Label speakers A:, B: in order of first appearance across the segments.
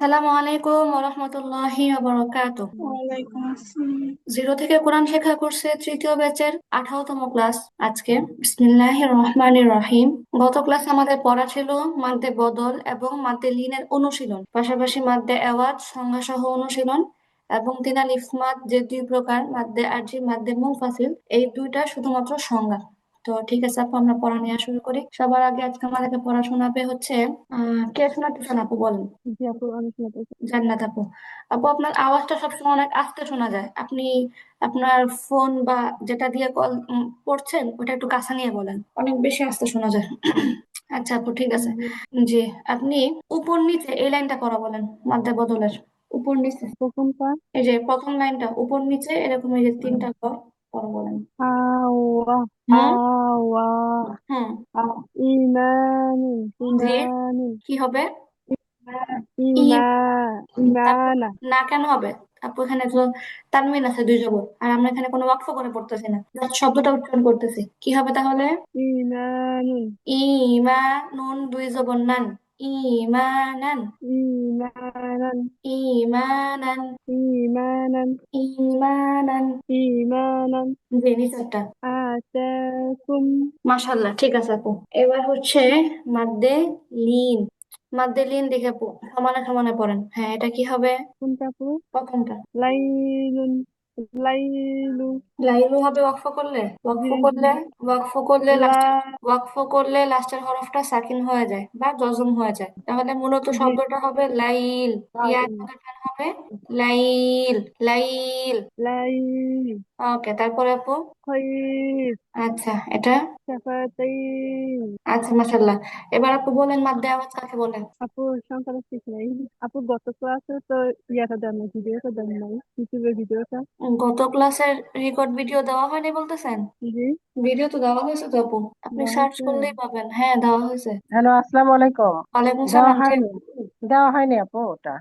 A: আসসালামু আলাইকুম ওরহমতুল্লাহি ওয়াবারাকাতুহ।
B: ওয়ালাইকুম আসসালাম।
A: জিরো থেকে কোরআন শেখা কোর্সে তৃতীয় ব্যাচের 18তম ক্লাস আজকে। বিসমিল্লাহির রহমানির রহিম। গত ক্লাসে আমাদের পড়া ছিল মাদ্দে বদল এবং মাদ্দে লিনের অনুশীলন, পাশাপাশি মাদ্দে এওয়াজ সংজ্ঞা সহ অনুশীলন এবং তিনাল ইসমাত, যে দুই প্রকার মাদ্দে আরজি মাদ্দে মুনফাসিল, এই দুইটা শুধুমাত্র সংজ্ঞা। তো ঠিক আছে আপু, আমরা পড়া নেওয়া শুরু করি। সবার আগে আজকে আমাদেরকে পড়া শোনাবে হচ্ছে কে শোনাতেছেন আপু বলেন?
B: জি আপু, আমি শুনতে পাচ্ছি।
A: জান্নাত আপু। আপু, আপনার আওয়াজটা সবসময় অনেক আস্তে শোনা যায়। আপনি আপনার ফোন বা যেটা দিয়ে কল করছেন ওটা একটু কাছে নিয়ে বলেন, অনেক বেশি আস্তে শোনা যায়। আচ্ছা আপু, ঠিক আছে।
B: জি।
A: জি, আপনি উপর নিচে এই লাইনটা করা বলেন, মাদ্দা বদলের উপর নিচে।
B: প্রথমটা
A: এই যে প্রথম লাইনটা উপর নিচে এরকম, এই যে তিনটা ঘর করা বলেন।
B: হাওয়া
A: হুম
B: হাওয়া
A: হুম।
B: ইমানুন
A: জি,
B: ইমানুন
A: কি হবে?
B: ইমা
A: তারপর
B: ইমানা
A: না কেন হবে? আপু, এখানে তো তানবিন আছে দুই জবর, আর আমরা এখানে কোনো ওয়াকফ করে পড়তেছি না, জাস্ট শব্দটা উচ্চারণ করতেছি। কি হবে তাহলে?
B: ইমানুন
A: ইমানুন দুই জবর নান। ইমানান।
B: ইমানান
A: ইমানান।
B: ইমানান
A: ইমানান।
B: ইমানান
A: জি, নিচেরটা।
B: আতাকুম।
A: মাশাল্লাহ, ঠিক আছে আপু। এবার হচ্ছে মাদ্দে লিন। মাদ্দে লিন দেখে আপু সমানে সমানে পড়েন। হ্যাঁ, এটা কি হবে?
B: কোনটা আপু?
A: প্রথমটা।
B: লাইলুন লাইলু।
A: লাইলু হবে ওয়াকফ করলে।
B: জি
A: ওয়াকফ
B: জি।
A: করলে ওয়াকফ করলে
B: লা
A: লাস্টের ওয়াকফ করলে লাস্টের হরফটা সাকিন হয়ে যায় বা জজম হয়ে যায়, তাহলে মূলত
B: জি।
A: শব্দটা হবে লাইল। ইয়ার
B: লাইল
A: মধ্যে ফেল হবে লাইল। লাইল।
B: লাইল
A: ওকে, তারপরে আপু।
B: خير
A: আচ্ছা, এটা।
B: شفتين।
A: আচ্ছা, মাশাল্লাহ। এবার আপু বলেন মাদ্দে আওয়াজ কাকে বলে?
B: আপু সংখ্যাটা ঠিক নাই। আপু গত ক্লাসে তো ইয়াটা দেন নাই, ভিডিওটা দেন নাই, ইউটিউবের ভিডিওটা।
A: গত ক্লাসের রেকর্ড ভিডিও দেওয়া হয়নি বলতেছেন?
B: জি।
A: ভিডিও তো দেওয়া হয়েছে তো আপু, আপনি
B: দেওয়া
A: সার্চ
B: হয়েছে।
A: করলেই পাবেন। হ্যাঁ, দেওয়া হয়েছে।
B: হ্যালো, আসসালামু আলাইকুম।
A: ওয়ালাইকুম
B: দেওয়া
A: সালাম।
B: হয়নি। দেওয়া হয়নি আপু ওটা।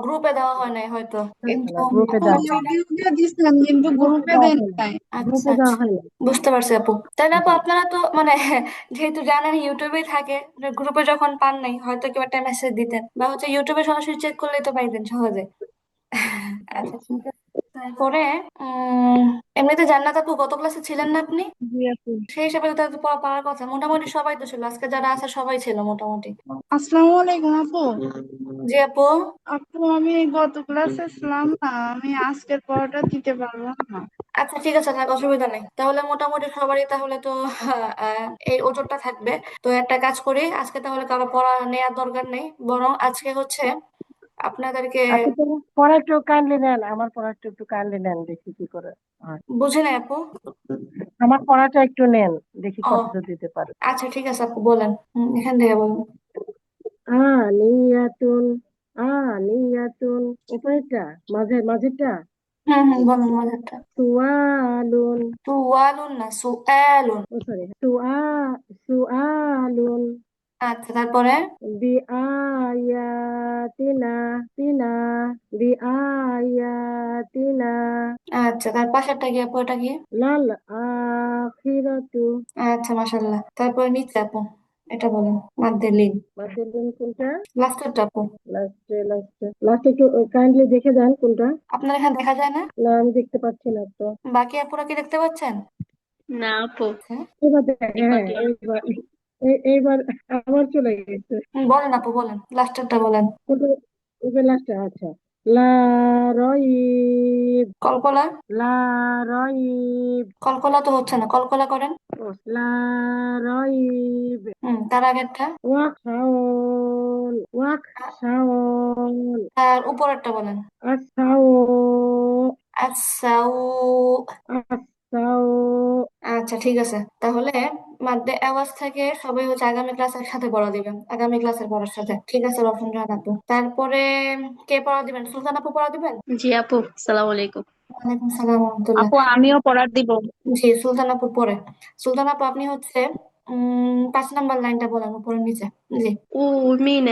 A: গ্রুপে দেওয়া হয় নাই হয়তো, কিন্তু
B: গ্রুপে
A: আপু
B: দেওয়া
A: হচ্ছে।
B: হয়নি। ইউটিউবে দিছিলাম কিন্তু
A: গ্রুপে
B: গ্রুপে
A: দেওয়া
B: দেন
A: হয়নি।
B: নাই।
A: আচ্ছা
B: গ্রুপে দেওয়া
A: আচ্ছা,
B: হয়নি।
A: বুঝতে পারছি আপু। তাহলে আপু আপনারা তো মানে যেহেতু জানেন ইউটিউবেই থাকে, গ্রুপে যখন পান নাই হয়তো কেউ একটা মেসেজ দিতেন, বা হচ্ছে ইউটিউবে সরাসরি চেক করলেই তো পাইতেন সহজে। আচ্ছা, ঠিক আছে। তারপরে উম এমনিতে জান্নাত আপু গত ক্লাসে ছিলেন না আপনি?
B: জি আপু।
A: সেই হিসেবে তো তাদের পড়া পারার কথা, মোটামুটি সবাই তো ছিল, আজকে যারা আছে সবাই ছিল মোটামুটি।
B: আসসালামু আলাইকুম আপু।
A: জি আপু।
B: আপু আমি গত ক্লাসে ছিলাম না, আমি আজকের পড়াটা দিতে পারবো না।
A: আচ্ছা, ঠিক আছে, থাক, অসুবিধা নেই। তাহলে মোটামুটি সবারই তাহলে তো এই ওজোরটা থাকবে। তো একটা কাজ করি, আজকে তাহলে কারো পড়া নেওয়ার দরকার নেই, বরং আজকে হচ্ছে আপনাদেরকে।
B: আপনি তো পড়া একটু কাইন্ডলি নেন, আমার পড়াটা একটু কাইন্ডলি নেন, দেখি কি করে হয়।
A: বুঝে নাই আপু?
B: আমার পড়াটা একটু নেন, দেখি
A: ও,
B: কতদূর দিতে পারে।
A: আচ্ছা, ঠিক আছে আপু, বলেন। এখান থেকে বলুন।
B: আনিয়াতুন আনিয়াতুন। উপরেরটা, মাঝেরটা।
A: হুম হুম, বলুন মজারটা।
B: সুআলুন।
A: সুয়ালুন না সুআলুন।
B: ও সরি, সুআলুন
A: আচ্ছা, তারপরে।
B: বিআয়াতিনা তিনা বিআয়াতিনা
A: আচ্ছা, তার পাশেরটা কি আপু, এটা কি?
B: লাল আখিরাতু।
A: আচ্ছা, মাশাল্লাহ। তারপরে নিচে আপু, এটা বলেন মাদ্দে লিন।
B: বাতিলেন কোনটা?
A: লাস্টেরটা আপু।
B: লাস্টে একটু কাইন্ডলি দেখে দেন কোনটা।
A: আপনার এখানে দেখা যায় না?
B: না, আমি দেখতে পাচ্ছি না তো।
A: বাকি আপুরা কি দেখতে পাচ্ছেন?
B: না আপু।
A: হ্যাঁ।
B: এবার হ্যাঁ, এইবার এইবার আবার চলে গেছে।
A: বলেন আপু, বলেন লাস্টেরটা বলেন।
B: কোনটা? ওকে, লাস্টে। আচ্ছা। লা রইব।
A: কলকলা।
B: লা রইব।
A: কলকলা তো হচ্ছে না, কলকলা করেন।
B: লা রইব।
A: তার আগেরটা।
B: Walk Saul walk Saul.
A: তার উপরেরটা বলেন।
B: আসাউ
A: আসাউ।
B: আসাউ।
A: আচ্ছা, ঠিক আছে তাহলে মাদ্দে আওয়াজ থেকে সবাই হচ্ছে আগামী ক্লাস একসাথে পড়া দিবেন, আগামী ক্লাসের পড়ার সাথে, ঠিক আছে রফিক জান আপু? তারপরে কে পড়া দিবেন? সুলতান আপু পড়া দিবেন?
C: জি আপু, সালাম আলাইকুম।
A: ওয়ালাইকুম সালাম রহমতুল্লাহ।
C: আপু আমিও পড়ার দিব।
A: জি, সুলতান আপু পড়ে। সুলতান আপু, আপনি হচ্ছে 5 নাম্বার লাইনটা বলেন, উপরে নিচে। জি,
C: أؤمن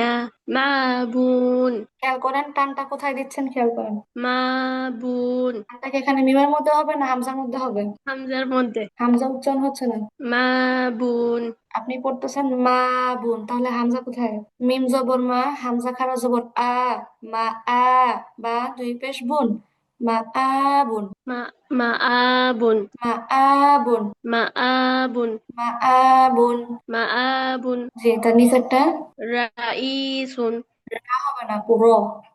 C: معبون
A: খেয়াল করেন টানটা কোথায় দিচ্ছেন, খেয়াল করেন।
C: معبون
A: টানটা কি এখানে মিমের মধ্যে হবে না হামজার মধ্যে হবে?
C: হামজার মধ্যে
A: হামজা উচ্চারণ হচ্ছে না।
C: মাবুন
A: আপনি পড়তেছেন মা বোন, তাহলে হামজা কোথায়? মিম জবর মা, হামজা খারা জবর আ, মা আ, বা দুই পেশ বোন, মা আ বোন,
C: মা মাআবুন
A: মা আ বোন,
C: মাআবুন
A: মা আ বোন।
C: মাআবুন
A: জি, তার নিচেরটা
C: রাইসুন
A: রা হবে না, র,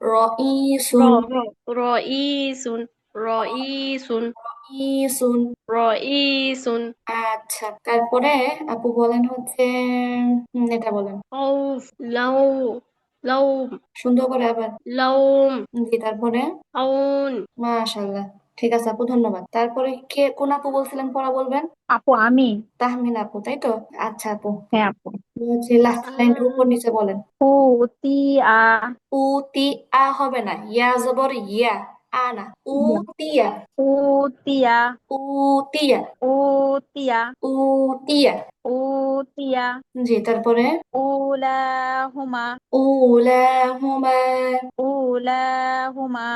A: র ই
C: র
A: সুন,
C: র রইসুন রইসুন
A: ই সুন।
C: রইসুন
A: আচ্ছা, তারপরে আপু বলেন হচ্ছে, এটা বলেন
C: খাউফ লাউ লাউম
A: সুন্দর করে আবার।
C: লাউম
A: জি, তারপরে
C: খাউন
A: মাশাল্লাহ। ঠিক আছে আপু, ধন্যবাদ। তারপরে কে, কোন আপু বলছিলেন পড়া বলবেন?
B: আপু আমি।
A: তাহমিনা আপু, তাই তো? আচ্ছা আপু,
B: হ্যাঁ আপু।
A: হচ্ছে লাস্ট লাইনটা উপর নিচে বলেন।
B: উতিয়া।
A: উ তি আ হবে না, ইয়া জবর ইয়া, আ না, উ তিয়া,
B: উতিয়া।
A: উ তিয়া,
B: উতিয়া।
A: উ তিয়া।
B: উতিয়া।
A: জি, তারপরে
B: উলাহুমা।
A: উলাহুমা।
B: উলাহুমা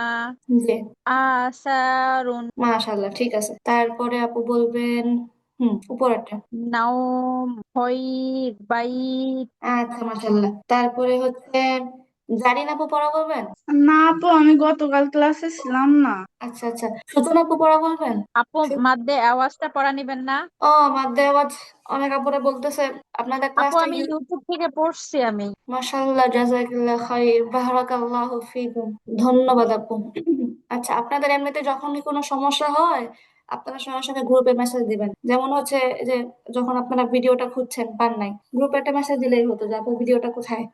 A: জি,
B: আসারুন।
A: মাশাল্লাহ, ঠিক আছে। তারপরে আপু বলবেন, উপরেরটা।
B: নাওম খয়র বাইত।
A: আচ্ছা, মাশাল্লাহ। তারপরে হচ্ছে জারিন আপু পড়া বলবেন?
D: না আপু, আমি গতকাল ক্লাসে ছিলাম না।
A: আচ্ছা আচ্ছা, সুজন আপু পড়া বলবেন?
B: আপু মাদ্দে আওয়াজটা পড়া নিবেন না?
A: ও, মাধ্যে আওয়াজ। অনেক আপুরে বলতেছে আপনাদের
B: আপু
A: ক্লাসটা
B: আমি ইউটিউব থেকে পড়ছি আমি।
A: মাশাআল্লাহ, জাযাকাল্লাহ খাইর, বারাকাল্লাহু ফিকুম। ধন্যবাদ আপু। আচ্ছা, আপনাদের এমনিতে যখনই কোনো সমস্যা হয় আপনারা সঙ্গে সঙ্গে গ্রুপে মেসেজ দিবেন। যেমন হচ্ছে এই যে যখন আপনারা ভিডিওটা খুঁজছেন পান নাই, গ্রুপে একটা মেসেজ দিলেই হতো যে আপু ভিডিওটা কোথায়,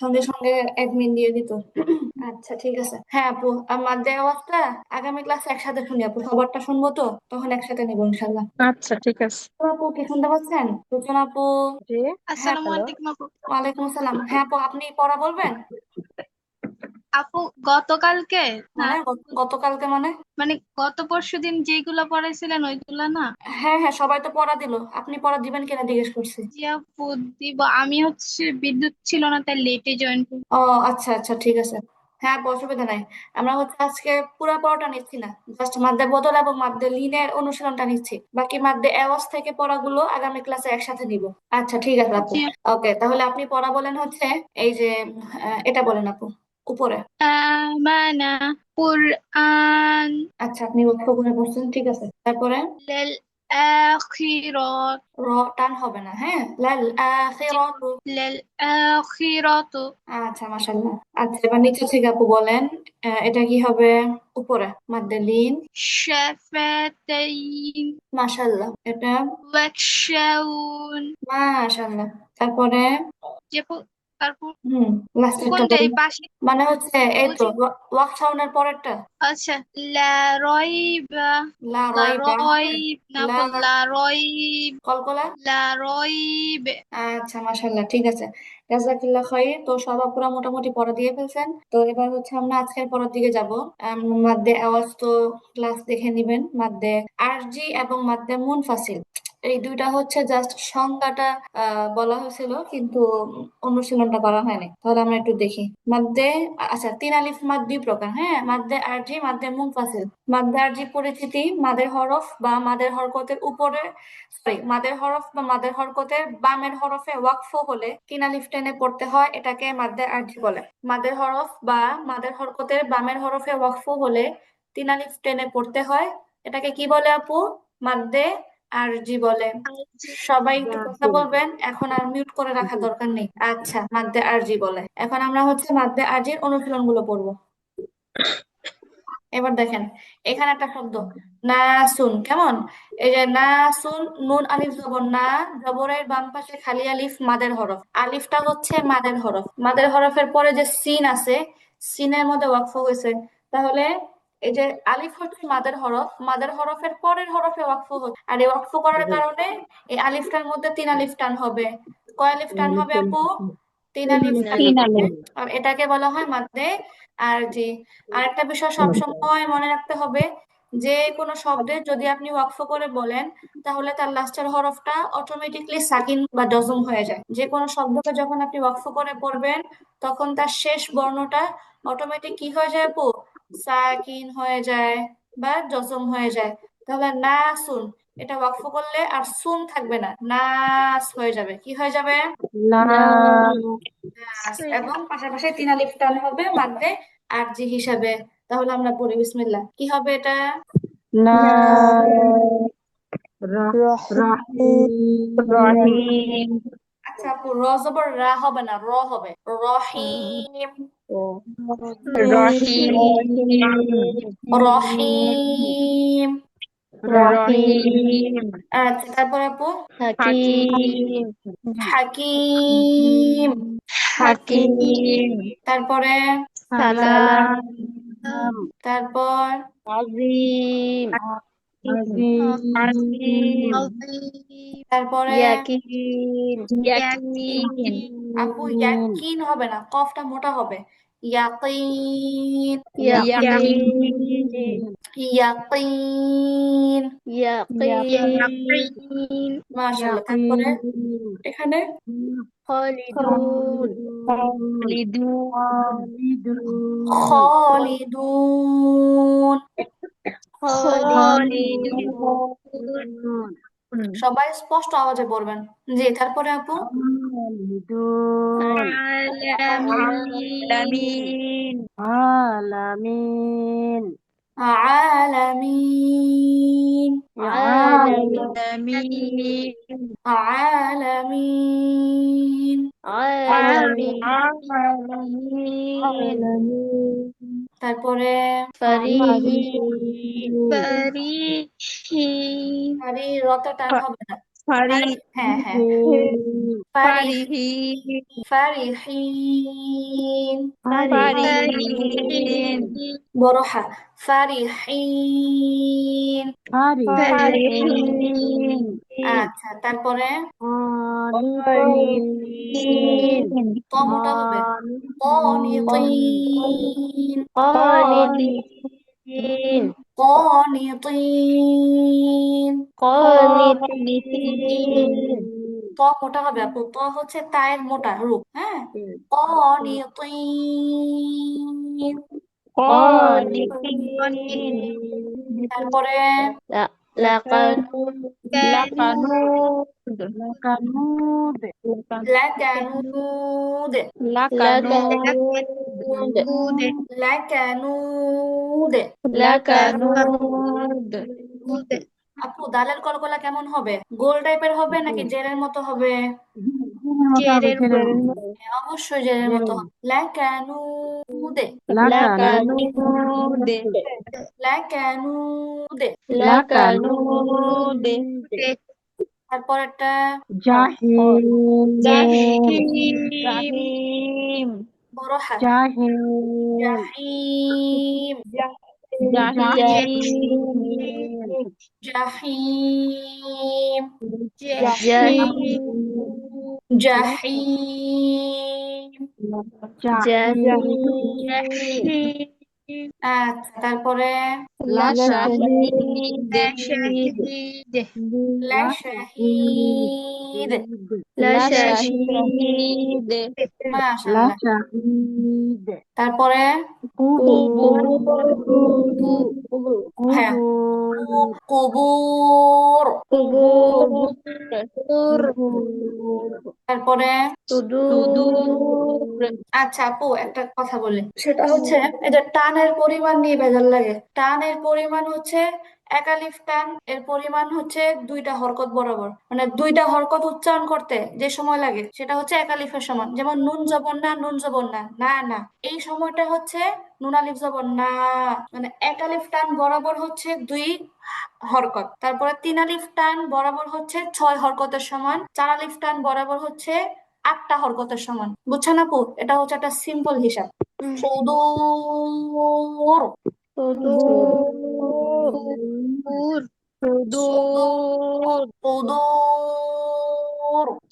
A: সঙ্গে সঙ্গে অ্যাডমিন দিয়ে দিত। আচ্ছা, ঠিক আছে। হ্যাঁ আপু, আমার দেওয়া আওয়াজটা আগামী ক্লাসে একসাথে শুনি আপু, সবারটা শুনবো তো, তখন একসাথে নিবো ইনশাল্লাহ।
B: আচ্ছা ঠিক আছে।
A: তো আপু কি শুনতে পাচ্ছেন? সুজন আপু?
B: জি।
A: হ্যাঁ,
E: আসসালামু
B: হ্যালো।
E: আলাইকুম আপু।
A: ওয়ালাইকুম আসসালাম। হ্যাঁ আপু, আপনি পড়া বলবেন?
E: আপু গতকালকে না,
A: মানে গতকালকে মানে?
E: মানে গত পরশুদিন যেইগুলা পড়াইছিলেন ওইগুলা না।
A: হ্যাঁ হ্যাঁ, সবাই তো পড়া দিল, আপনি পড়া দিবেন কিনা জিজ্ঞেস করছি।
E: জি আপু দিব। আমি হচ্ছে বিদ্যুৎ ছিল না তাই লেটে জয়েন করি।
A: ও আচ্ছা আচ্ছা, ঠিক আছে। হ্যাঁ আপু, অসুবিধা নাই। আমরা হচ্ছে আজকে পুরো পড়াটা নিচ্ছি না, জাস্ট মাদ্দে বদল এবং মাদ্দে লিনের অনুশীলনটা নিচ্ছি। বাকি মাদ্দে আওয়াজ থেকে পড়াগুলো আগামী ক্লাসে একসাথে নিব। আচ্ছা, ঠিক আছে আপু।
E: জি।
A: ওকে, তাহলে আপনি পড়া বলেন হচ্ছে এই যে, এটা বলেন আপু, উপরে।
E: আমানা কুরআন
A: আচ্ছা, আপনি লক্ষ্য করে বসছেন, ঠিক আছে। তারপরে
E: লিল আখিরাত।
A: র টান হবে না, হ্যাঁ, লাল
E: জি,
A: আখিরাতু।
E: লিল আখিরাত।
A: আচ্ছা, মাশাআল্লাহ। আচ্ছা, এবার নিচে থেকে আপু বলেন, এটা কি হবে? উপরে মাদ্দে লিন।
E: শাফাতাইন
A: মাশাআল্লাহ, এটা
E: ওয়াকশাউন।
A: মাশাআল্লাহ। তারপরে
E: যে আপু, তারপর
A: হুম লাস্টেরটা
E: কোনটা এই
A: বলুন।
E: পাশে?
A: মানে হচ্ছে এই তো
E: বুঝি।
A: ওয়াক সাউন্ডের পরেরটা।
E: আচ্ছা, লা রয়বা।
A: লা
E: লা
A: রয়বা হবে?
E: রয়ব না
A: লা
E: আপু, লা রয়ব।
A: কলকলা।
E: লা রয়ব।
A: আচ্ছা, মাশাআল্লাহ, ঠিক আছে। জাযাকাল্লাহ খাইর। তো সব আপুরা মোটামুটি পড়া দিয়ে ফেলছেন, তো এবার হচ্ছে আমরা আজকের পড়ার দিকে যাব। মাদ্দে আওয়াজ তো ক্লাস দেখে নিবেন। মাদ্দে আরজি এবং মাদ্দে মুনফাসিল, এই দুইটা হচ্ছে জাস্ট সংজ্ঞাটা বলা হয়েছিল, কিন্তু অনুশীলনটা করা হয়নি। তাহলে আমরা একটু দেখি মাদ্দে। আচ্ছা, তিন আলিফ মাদ দুই প্রকার, হ্যাঁ, মাদ্দে আরজি, মাদ্দে মুনফাসিল। মাদ্দে আরজি পরিচিতি: মাদের হরফ বা মাদের হরকতের উপরে, সরি, মাদের হরফ বা মাদের হরকতের বামের হরফে ওয়াকফ হলে তিন আলিফ টেনে পড়তে হয়, এটাকে মাদ্দে আরজি বলে। মাদের হরফ বা মাদের হরকতের বামের হরফে ওয়াকফ হলে তিন আলিফ টেনে পড়তে হয়, এটাকে কি বলে আপু? মাদ্দে আরজি বলে। সবাই একটু কথা বলবেন, এখন আর মিউট করে রাখার দরকার নেই। আচ্ছা, মাদ্দে আরজি বলে। এখন আমরা হচ্ছে মাদ্দে আরজির অনুশীলন গুলো পড়বো। এবার দেখেন, এখানে একটা শব্দ নাসুন, কেমন? এই যে নাসুন, নুন আলিফ জবর না, জবরের বাম পাশে খালি আলিফ মাদের হরফ, আলিফটা হচ্ছে মাদের হরফ। মাদের হরফের পরে যে সিন আছে, সিনের মধ্যে ওয়াকফ হয়েছে। তাহলে এই যে আলিফ হচ্ছে মাদের হরফ, মাদের হরফের পরের হরফে ওয়াকফ হচ্ছে, আর এই ওয়াকফ করার কারণে এই আলিফটার মধ্যে তিন আলিফ টান হবে। কয় আলিফ টান হবে আপু? তিন আলিফ টান
B: তিন
A: হবে।
B: আলি।
A: আর এটাকে বলা হয় মাদ্দে আরজি। আরেকটা বিষয় সব সময় মনে রাখতে হবে, যে কোনো শব্দের যদি আপনি ওয়াকফ করে বলেন তাহলে তার লাস্টের হরফটা অটোমেটিকলি সাকিন বা জজম হয়ে যায়। যে কোনো শব্দকে যখন আপনি ওয়াকফ করে পড়বেন তখন তার শেষ বর্ণটা অটোমেটিক কি হয়ে যায় আপু? সাকিন হয়ে যায় বা জজম হয়ে যায়। তাহলে নাসুন, এটা ওয়াকফ করলে আর সুন থাকবে না, নাস হয়ে যাবে। কি হয়ে যাবে?
D: নাস,
A: নাস। এবং পাশাপাশি তিন আলিফ টান হবে মাদ্দে আরজি হিসাবে। তাহলে আমরা পড়ি বিসমিল্লাহ। কি হবে এটা?
D: নাস,
B: রহিম
D: রহিম,
A: আচ্ছা আপু, র জবর রা হবে না, র হবে রহিম।
D: রহিম,
A: রহিম।
D: রহিম,
A: আচ্ছা তারপরে আপু?
C: হাকিম,
A: হাকিম।
C: হাকিম,
A: তারপরে?
C: সালাম,
A: তারপর?
C: আজিম, আজিম,
A: তারপরে?
C: ইয়াকিন, ইয়াকিন,
A: আপু ইয়াকিন হবে না, কফটা মোটা হবে। ইয়াকিন।
C: ইয়াকিন,
A: ইয়াকিন।
C: ইয়াকিন,
A: মাশাআল্লাহ। তারপরে এখানে?
C: খালিদুন,
A: খালিদুন।
C: খালিদুন,
A: সবাই স্পষ্ট আওয়াজে বলবেন। জি, তারপরে আপু?
C: আলামিন,
D: আলামিন,
A: আলামিন।
C: আলামিন,
A: আলামিন।
C: আলামিন,
A: তারপরে?
C: ফরিহিন, ফরিহিন,
A: আরে রতে টান হবে না। হ্যাঁ হ্যাঁ। ফারিহ।
C: ফরিহিন,
A: ফারিহিন।
C: ফরিহিন,
A: বড় হা। ফারিহিন।
C: ফরিহিন,
A: আচ্ছা তারপরে?
C: ফরিহিন,
A: ত মোটা হবে। قانطين.
C: قانتين،
A: قانطين.
C: قانتين،
A: ত মোটা হবে আপু, ত হচ্ছে তায়ের মোটা রূপ। হ্যাঁ, قانطين.
C: قانتين،
A: তারপরে?
C: لقد
A: লাকানুদ।
C: لكنود،
A: লাকানুদ।
C: لكنود،
A: আপু দালের কলকলা কেমন হবে? গোল টাইপের হবে নাকি জেরের মতো হবে? হ্যাঁ, অবশ্যই জেরের মতো হবে। লাকানুদে।
C: لكنود،
A: লাকানুদে।
C: لكنود،
A: তারপর একটা?
C: جحيم،
A: বড় হা। জাহিম।
C: جحيم،
A: জাহিম।
C: جحيم،
A: জাহিম।
C: جحيم،
A: আচ্ছা তারপরে?
C: لشهيد،
A: লাশাহিদ।
C: لشهيد،
A: মাশাআল্লাহ। তারপরে?
C: قبور،
A: হ্যাঁ, কুবুর।
C: قبور،
A: তারপরে?
C: صدور،
A: আচ্ছা আপু, একটা কথা বলি, সেটা হচ্ছে এই যে টানের পরিমাণ নিয়ে ভেজাল লাগে। টানের পরিমাণ হচ্ছে এক আলিফ টান, এর পরিমাণ হচ্ছে দুইটা হরকত বরাবর, মানে দুইটা হরকত উচ্চারণ করতে যে সময় লাগে সেটা হচ্ছে এক আলিফের সমান। যেমন নুন জবর না, নুন জবর না, না না, এই সময়টা হচ্ছে নুন আলিফ জবর না। মানে এক আলিফ টান বরাবর হচ্ছে দুই হরকত, তারপরে তিন আলিফ টান বরাবর হচ্ছে 6 হরকতের সমান, চার আলিফ টান বরাবর হচ্ছে 8টা হরকতের সমান। বুঝছেন আপু? এটা হচ্ছে একটা সিম্পল হিসাব। সুদূর।
C: صدور،
A: সুদূর।
C: صدور،
A: সুদূর।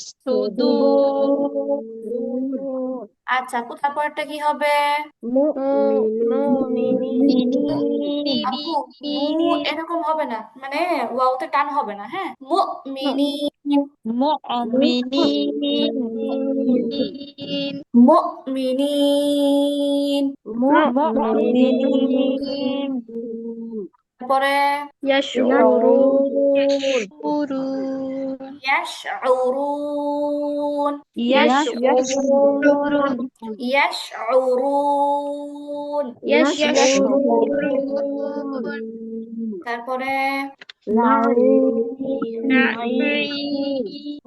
C: সুদূর
A: আচ্ছা, কোথার পরেরটা কি হবে?
C: মুমিনিন
A: আপু, মু এরকম হবে না, মানে ওয়াওতে টান হবে না, হ্যাঁ। মুমিনিন,
C: মুমিনিন
A: মুমিনিন।
C: মুমিনিন
A: তারপরে
C: ইয়াশউরুন
A: ইয়াশউরুন,
C: ইয়াশউরুন
A: ইয়াশউরুন।
C: ইয়াশউরুন
A: তারপরে
C: নাঈম
A: নাঈম,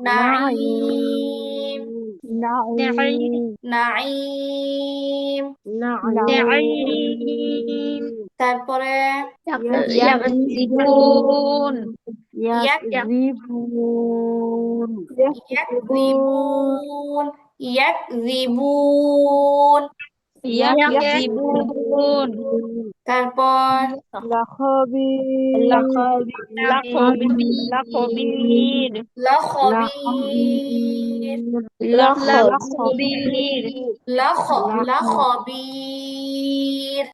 A: নাঈম।
C: নাঈম
A: তারপরে
C: ইয়াকযিবুন
A: ইয়াক ইয়াকযিবুন, ইয়াকযিবুন।
C: ইয়াকযিবুন
A: তারপর
C: লাখবির
A: লাখবির,
C: লাখবির
A: লাখ লাখবির।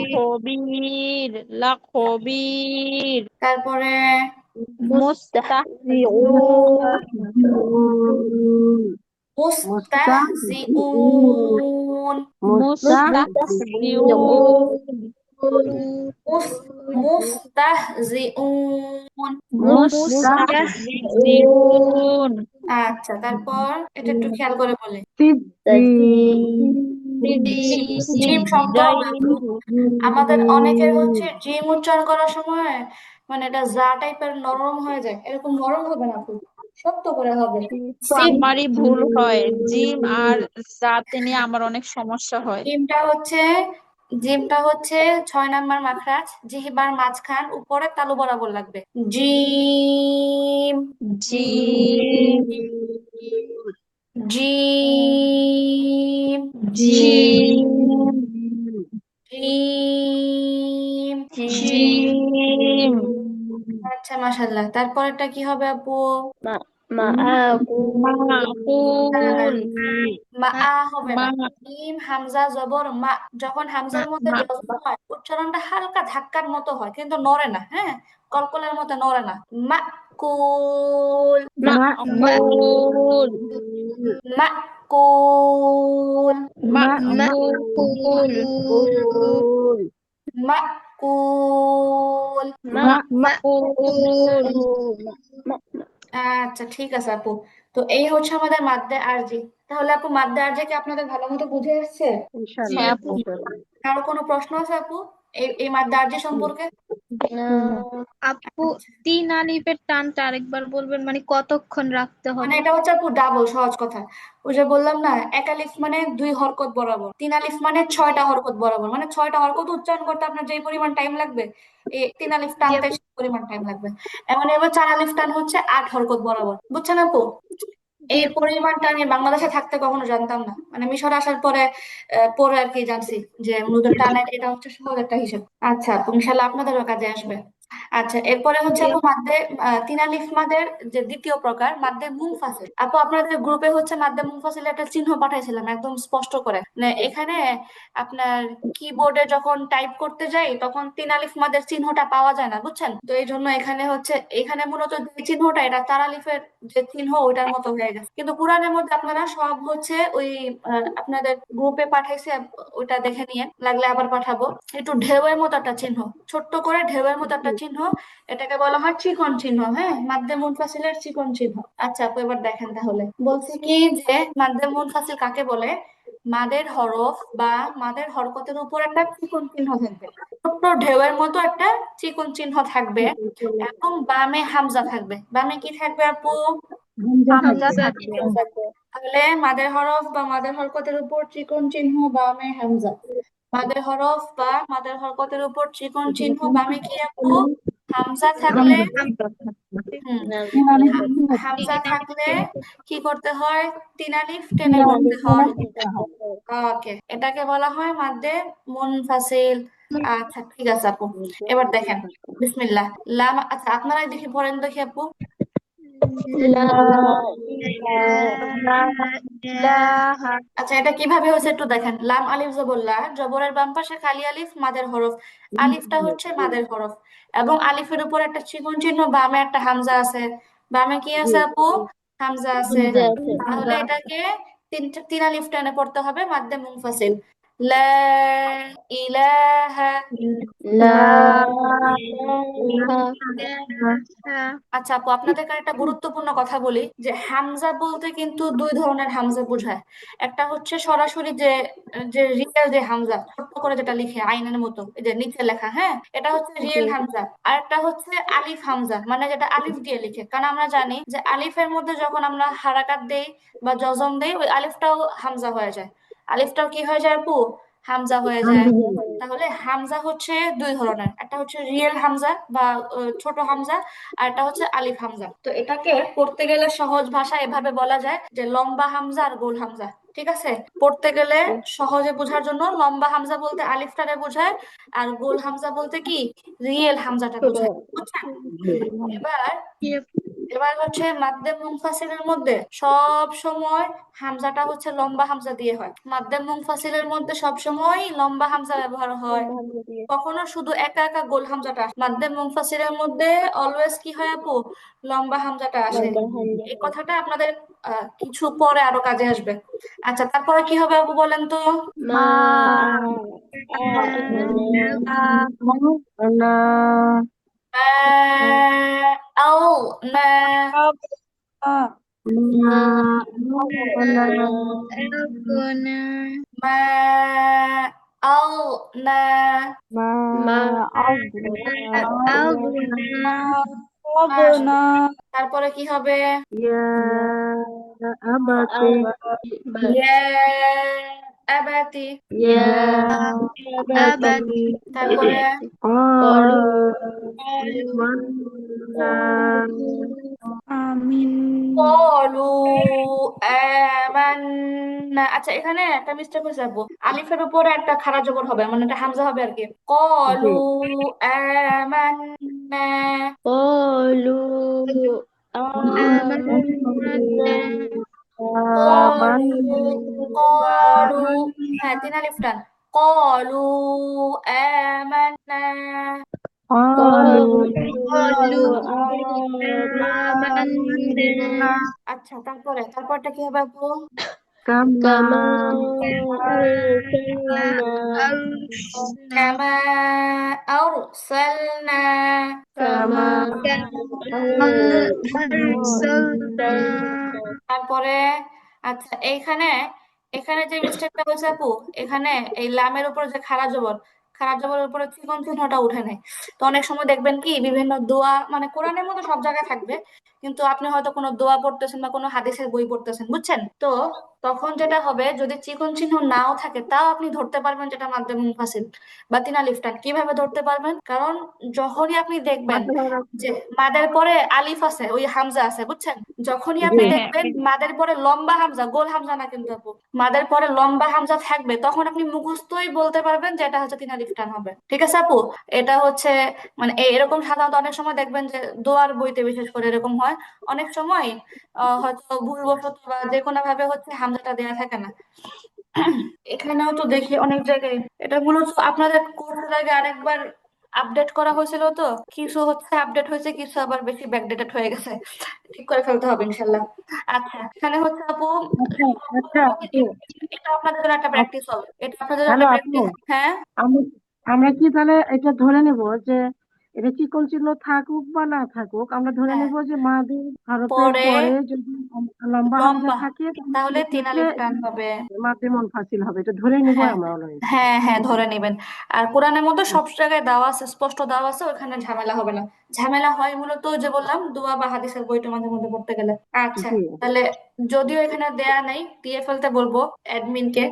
C: লাখবির লাখবির
A: তারপরে
C: মুস্তাহজিউন
A: মুস্তাহজিউন, মুস- মুস্তাহজিউন।
C: মুস্তাহজিউন
A: আচ্ছা, তারপর এটা একটু খেয়াল করে বলে। জিম শক্ত হবে আপু। আমাদের অনেকের হচ্ছে জিম উচ্চারণ করার সময় মানে এটা যা টাইপের নরম হয়ে যায়, এরকম নরম হবে না আপু, শক্ত করে হবে।
C: তো
A: সিম,
C: আমারই ভুল হয়, জিম আর জাতে নিয়ে আমার অনেক সমস্যা হয়।
A: জিমটা হচ্ছে জিমটা হচ্ছে 6 নাম্বার মাখরাজ, জিহ্বার মাঝখান উপরে তালু বরাবর লাগবে। Gym,
C: gym
A: gym,
C: gym
A: gym.
C: Gym
A: আচ্ছা, মাশাআল্লাহ। তারপরেরটা কি হবে আপু?
C: মাকুল
A: মা আ হবে না, মিম হামজা জবর মা। যখন হামজার মধ্যে জজম হয় উচ্চারণটা হালকা ধাক্কার মতো হয়, কিন্তু নড়ে না, হ্যাঁ, কলকলের মতো নড়ে না। মাকুল,
C: মাকুল
A: মাকুল,
C: মাকুল
A: মাকুল।
C: মাকুল
A: আচ্ছা, ঠিক আছে আপু। তো এই হচ্ছে আমাদের মাদ্দে আরজি। তাহলে আপু, মাদ্দে আরজি কি আপনাদের ভালো মতো বুঝে আসছে?
C: হ্যাঁ আপু।
A: কারো কোনো প্রশ্ন আছে আপু এই মাদ্দে আরজি সম্পর্কে?
E: আপু 3 আলিফের টানটা আরেকবার বলবেন, মানে কতক্ষণ রাখতে
A: মানে
E: হবে?
A: এটা হচ্ছে আপু ডাবল, সহজ কথা। ওই যে বললাম না, এক আলিফ মানে 2 হরকত বরাবর, 3 আলিফ মানে 6টা হরকত বরাবর, মানে 6টা হরকত উচ্চারণ করতে আপনার যে পরিমাণ টাইম লাগবে, এই 3 আলিফ
E: জি
A: টানতে
E: আপু।
A: সেই পরিমাণ টাইম লাগবে। এমন এবার 4 আলিফ টান হচ্ছে 8 হরকত বরাবর, বুঝছেন আপু?
E: জি
A: এই
E: আপু।
A: পরিমাণটা আমি বাংলাদেশে থাকতে কখনো জানতাম না, মানে মিশরে আসার পরে পরে আর কি জানছি যে নূরের টানের এটা হচ্ছে সহজ একটা হিসাব। আচ্ছা আপু, ইনশাল্লাহ আপনাদেরও কাজে আসবে। আচ্ছা, এরপরে হচ্ছে
E: জি
A: আপু
E: আপু।
A: মাদ্দে 3 আলিফ মাদের যে দ্বিতীয় প্রকার মাদ্দে মুনফাসিল। আপু, আপনাদের গ্রুপে হচ্ছে মাদ্দে মুনফাসিল একটা চিহ্ন পাঠাইছিলাম একদম স্পষ্ট করে, মানে এখানে আপনার কিবোর্ডে যখন টাইপ করতে যাই তখন 3 আলিফ মাদের চিহ্নটা পাওয়া যায় না, বুঝছেন? তো এই জন্য এখানে হচ্ছে, এখানে মূলত যে চিহ্নটা এটা 4 আলিফের যে চিহ্ন ওইটার মতো হয়ে গেছে, কিন্তু কোরআনের মধ্যে আপনারা সব হচ্ছে ওই আপনাদের গ্রুপে পাঠাইছে, ওইটা দেখে নিয়ে লাগলে আবার পাঠাবো। একটু ঢেউয়ের মতো একটা চিহ্ন, ছোট্ট করে ঢেউয়ের মতো একটা চিহ্ন, এটাকে বলা হয় চিকন চিহ্ন, হ্যাঁ, মাদ্দে মুনফাসিলের চিকন চিহ্ন। আচ্ছা আপু, এবার দেখেন তাহলে বলছি কি যে মাদ্দে মুনফাসিল কাকে বলে। মাদের হরফ বা মাদের হরকতের উপর একটা চিকন চিহ্ন থাকবে, ছোট্ট ঢেউয়ের মতো একটা চিকন চিহ্ন থাকবে, এবং বামে হামজা থাকবে। বামে কি থাকবে আপু?
C: হামজা
E: হামজা
C: থাকবে।
E: থাকবে।
A: তাহলে মাদের হরফ বা মাদের হরকতের উপর চিকন চিহ্ন, বামে হামজা। মাদের হরফ বা মাদের হরকতের উপর চিকন চিহ্ন, বামে কি আপু? হামজা থাকলে হুম
B: তিন আলিফ
A: হামজা থাকলে কি করতে হয়? তিন আলিফ টেনে
B: তিন
A: পড়তে
B: আলিফ
A: হয়।
B: টেনে পড়তে হবে।
A: ওকে, এটাকে বলা হয় মাদ্দে মুনফাসিল। আচ্ছা ঠিক আছে আপু, এবার দেখেন বিসমিল্লাহ। লাম, আচ্ছা আপনারাই দেখি পড়েন দেখি আপু।
D: লা ইলাহা
A: আচ্ছা এটা কিভাবে হয়েছে একটু দেখেন। লাম আলিফ জবর লা, জবরের বাম পাশে খালি আলিফ মাদের হরফ, আলিফটা হচ্ছে মাদের হরফ, এবং আলিফের উপর একটা চিকন চিহ্ন, বামে একটা হামজা আছে। বামে কি আছে আপু? হামজা আছে।
D: হামজা আছে।
A: তাহলে এটাকে তিন আলিফ টেনে পড়তে হবে মাদ্দে মুনফাসিল। লা ইলাহা।
D: লা ইলাহা
A: আচ্ছা আপু, আপনাদের কাছে একটা গুরুত্বপূর্ণ কথা বলি যে হামজা বলতে কিন্তু দুই ধরনের হামজা বোঝায়। একটা হচ্ছে সরাসরি যে যে রিয়েল যে হামজা, ছোট্ট করে যেটা লিখে আইনের মতো, এই যে নিচে লেখা, হ্যাঁ এটা হচ্ছে রিয়েল হামজা। আর একটা হচ্ছে আলিফ হামজা, মানে যেটা আলিফ দিয়ে লিখে। কারণ আমরা জানি যে আলিফের মধ্যে যখন আমরা হারাকাত দেই বা জজম দেই, ওই আলিফটাও হামজা হয়ে যায়। আলিফটাও কি হয়ে যায় আপু? হামজা হয়ে যায়। তাহলে হামজা হচ্ছে দুই ধরনের, একটা হচ্ছে রিয়েল হামজা বা ছোট হামজা, আর একটা হচ্ছে আলিফ হামজা। তো এটাকে পড়তে গেলে সহজ ভাষায় এভাবে বলা যায় যে লম্বা হামজা আর গোল হামজা। ঠিক আছে, পড়তে গেলে সহজে বোঝার জন্য লম্বা হামজা বলতে আলিফটারে বোঝায়, আর গোল হামজা বলতে কি রিয়েল হামজাটা বোঝায়, বুঝছেন? এবার এবার হচ্ছে মাদ্দে মুনফাসিলের মধ্যে সব সময় হামজাটা হচ্ছে লম্বা হামজা দিয়ে হয়। মাদ্দে মুনফাসিলের মধ্যে সব সময় লম্বা হামজা ব্যবহার হয়, কখনো শুধু একা একা গোল হামজাটা আসে। মাদ্দে মুনফাসিলের মধ্যে অলওয়েজ কি হয় আপু? লম্বা হামজাটা আসে। এই কথাটা আপনাদের কিছু পরে আরো কাজে আসবে। আচ্ছা তারপরে কি হবে আপু বলেন তো?
D: মা
B: না
A: মা আও মা মা আও না।
D: মা
A: মাশাআল্লাহ। তারপরে কি হবে? ইয়া আবাতি। তারপরে কলু আমান্না। আচ্ছা এখানে একটা মিস্টেক হয়েছে আপু, আলিফের উপরে একটা খাড়া জবর হবে, মানে একটা হামজা হবে আর কি। কলু আমান্না।
D: قالوا آمنا
A: কলু কলু, হ্যাঁ তিন আলিফ টান। কলু আমান্না।
D: قالوا
A: আচ্ছা তারপরে তারপরটা কি হবে আপু?
D: كما أرسلنا
A: কামা আরসালনা।
D: كما أرسلنا
A: তারপরে আচ্ছা এইখানে এখানে যে মিস্টেকটা হয়েছে আপু, এখানে এই লামের উপর যে খাড়া জবর, খাড়া জবরের উপরে চিকন চিহ্নটা উঠে নেয়। তো অনেক সময় দেখবেন কি বিভিন্ন দোয়া, মানে কোরআনের মধ্যে সব জায়গায় থাকবে, কিন্তু আপনি হয়তো কোনো দোয়া পড়তেছেন বা কোনো হাদিসের বই পড়তেছেন, বুঝছেন তো? তখন যেটা হবে, যদি চিকন চিহ্ন নাও থাকে তাও আপনি ধরতে পারবেন যেটা মাদ্দে মুনফাসিল বা তিন আলিফ টান। কিভাবে ধরতে পারবেন? কারণ যখনই আপনি দেখবেন যে মাদের পরে আলিফ আছে, ওই হামজা আছে, বুঝছেন? যখনই আপনি
C: হ্যাঁ হ্যাঁ
A: দেখবেন মাদের পরে লম্বা হামজা, গোল হামজা না কিন্তু আপু, মাদের পরে লম্বা হামজা থাকবে, তখন আপনি মুখস্থই বলতে পারবেন যে এটা হচ্ছে তিন আলিফ টান হবে। ঠিক আছে আপু, এটা হচ্ছে মানে এরকম সাধারণত অনেক সময় দেখবেন যে দোয়ার বইতে বিশেষ করে এরকম হয়। অনেক সময় হয়তো ভুলবশত বা যে কোনো ভাবে হচ্ছে হামজাটা দেওয়া থাকে না। এখানেও তো দেখি অনেক জায়গায় এটা মূলত আপনাদের কোর্সের আগে আরেকবার আপডেট করা হয়েছিল, তো কিছু হচ্ছে আপডেট হয়েছে, কিছু আবার বেশি ব্যাকডেটেড হয়ে গেছে। ঠিক করে ফেলতে হবে ইনশাল্লাহ। আচ্ছা এখানে হচ্ছে আপু,
B: আচ্ছা আচ্ছা আপু,
A: এটা আপনাদের জন্য একটা প্র্যাকটিস হবে, এটা আপনাদের জন্য
B: হ্যালো
A: একটা
B: আপু,
A: প্র্যাকটিস। হ্যাঁ
B: আমরা আমরা কি তাহলে এটা ধরে নেব যে এটা চিকন চিহ্ন থাকুক বা না থাকুক, আমরা ধরে
A: হ্যাঁ,
B: নেব যে মাদের হরফের
A: পরে
B: পরে যদি লম্বা হামজা
A: লম্বা,
B: থাকে তাহলে
A: তাহলে তিন
B: সেক্ষেত্রে
A: আলিফ টান হবে।
B: মাদ্দে মুনফাসিল হবে, এটা ধরে নিব
A: হ্যাঁ
B: আমরা অলরেডি।
A: হ্যাঁ হ্যাঁ ধরে নেবেন। আর কোরআনের মধ্যে সব জায়গায় দেওয়া আছে, স্পষ্ট দেওয়া আছে, ওখানে ঝামেলা হবে না। ঝামেলা হয় মূলত ওই যে বললাম দোয়া বা হাদিসের বইটা মাঝে মধ্যে পড়তে গেলে। আচ্ছা
B: জি
A: তাহলে যদিও এখানে দেয়া নেই, দিয়ে ফেলতে বলবো অ্যাডমিনকে।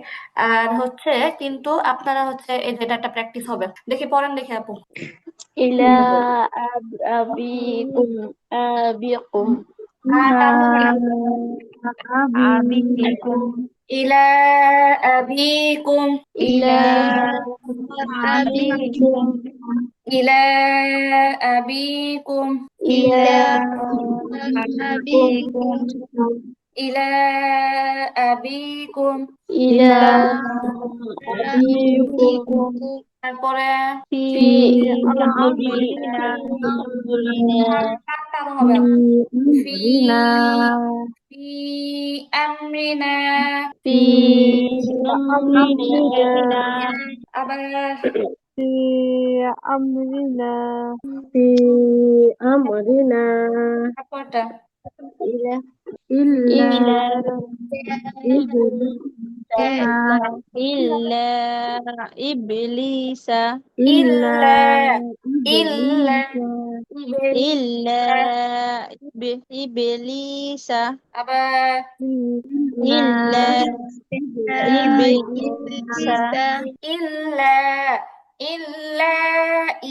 A: আর হচ্ছে কিন্তু আপনারা হচ্ছে এই যেটা একটা প্র্যাকটিস হবে, দেখি পড়েন দেখি আপু।
D: إلى أبيكم أبيكم
C: আবিকুম
A: ইলা আবিকুম
D: إلى
C: আবিকুম
A: ইলা আবিকুম
D: إلى
C: আবিকুম
A: ইলা আবিকুম
D: إلى
C: আবিকুম
A: তারপরে
D: في
C: আমরিনা
D: أمرنا
A: টানতে হবে ফি ফি আমরিনা
D: في
C: আমরিনা
A: আবার
B: في أمرنا في أمرنا
A: তারপরটা
D: إلى
B: إلا
C: ইল্লা ইবলিসা
A: ইল্লা ইল্লা
C: ইল্লা ইবলিসা
A: আবার
C: ইল্লা ইবলিসা
A: ইল্লা ইল্লা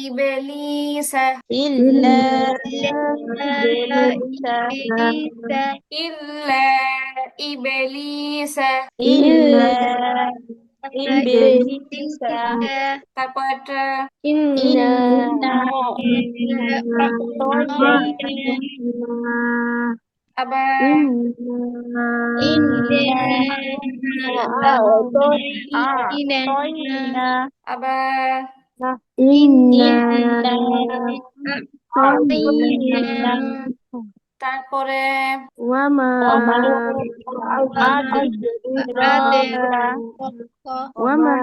A: ইবলিসা
C: ইল্লা ইবলিসা
A: ইল্লা ইবলিসা
C: ইল্লা ইবলিসা
A: তারপরটা
C: ইন্না
A: আবার
C: আ'তাইনা
A: আবার
C: আ'তাইনা
A: তারপরে
B: وما
C: আদরাকা
B: وما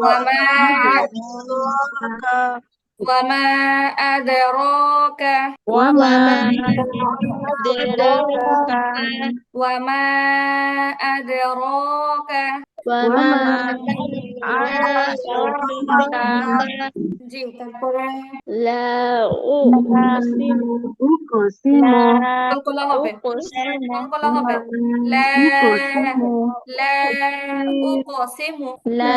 A: ওয়ামা ওয়ামা আদরাকা
C: ওয়ামা আদরাকা
A: ওয়ামা আদরাকা
D: وما
C: আদরাকা
A: জি তারপরে
D: لا
B: أقسم
A: কলকলা হবে
C: উকসিমু
A: কলকলা হবে লা লা উকসিমু
C: লা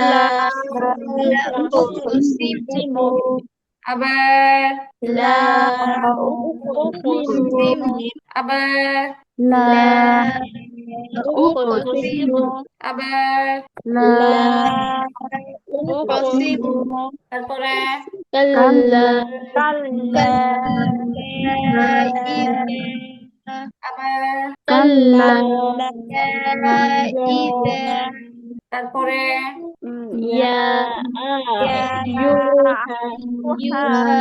C: উকসিমু
A: আবার
C: লা উকসিমু
A: আবার
C: উকসিমু
A: আবার
C: লা উকসিমু
A: তারপরে
D: كلا
C: কাল্লা
A: আবার
D: كلا
A: তারপরে
D: يا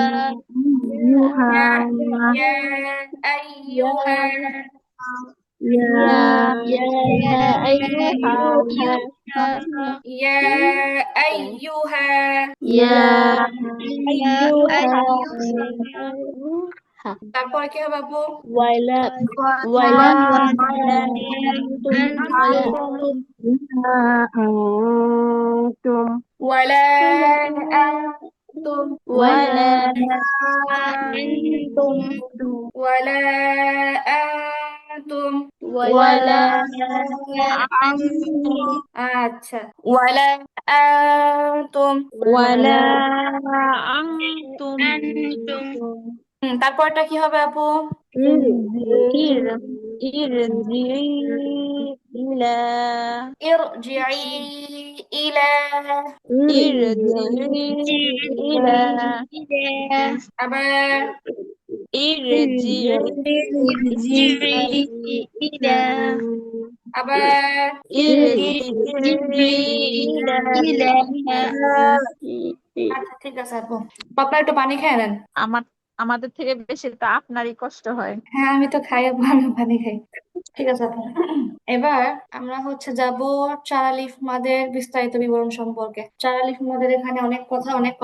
A: ইয়া আইয়ুহা ইয়া আইয়ুহা তারপরে কি হবে আপু
D: ولا
B: أنتم
A: ওয়ালা আনতুম
C: ওয়ালা
A: ওয়ালা আনতুম
C: ওয়ালা
A: আচ্ছা ওয়ালা আনতুম
C: ওয়ালা আনতুম
A: তারপরটা কি হবে আপু
C: ইরজিই ইলা
A: ইরজিই ইলা
C: ইরজিই ইলা
A: আবার
C: ইরজিই
A: আবার
C: ইরজিই ইলা
A: আচ্ছা ঠিক আছে আপু আপনার একটু পানি খেয়ে নেন
C: আমাদের থেকে বেশি তো আপনারই কষ্ট হয়।
A: হ্যাঁ আমি তো খাই আপু আমি পানি খাই ঠিক আছে আপু এবার আমরা হচ্ছে যাব চার আলিফ মাদের বিস্তারিত বিবরণ সম্পর্কে চার আলিফ মাদের এখানে অনেক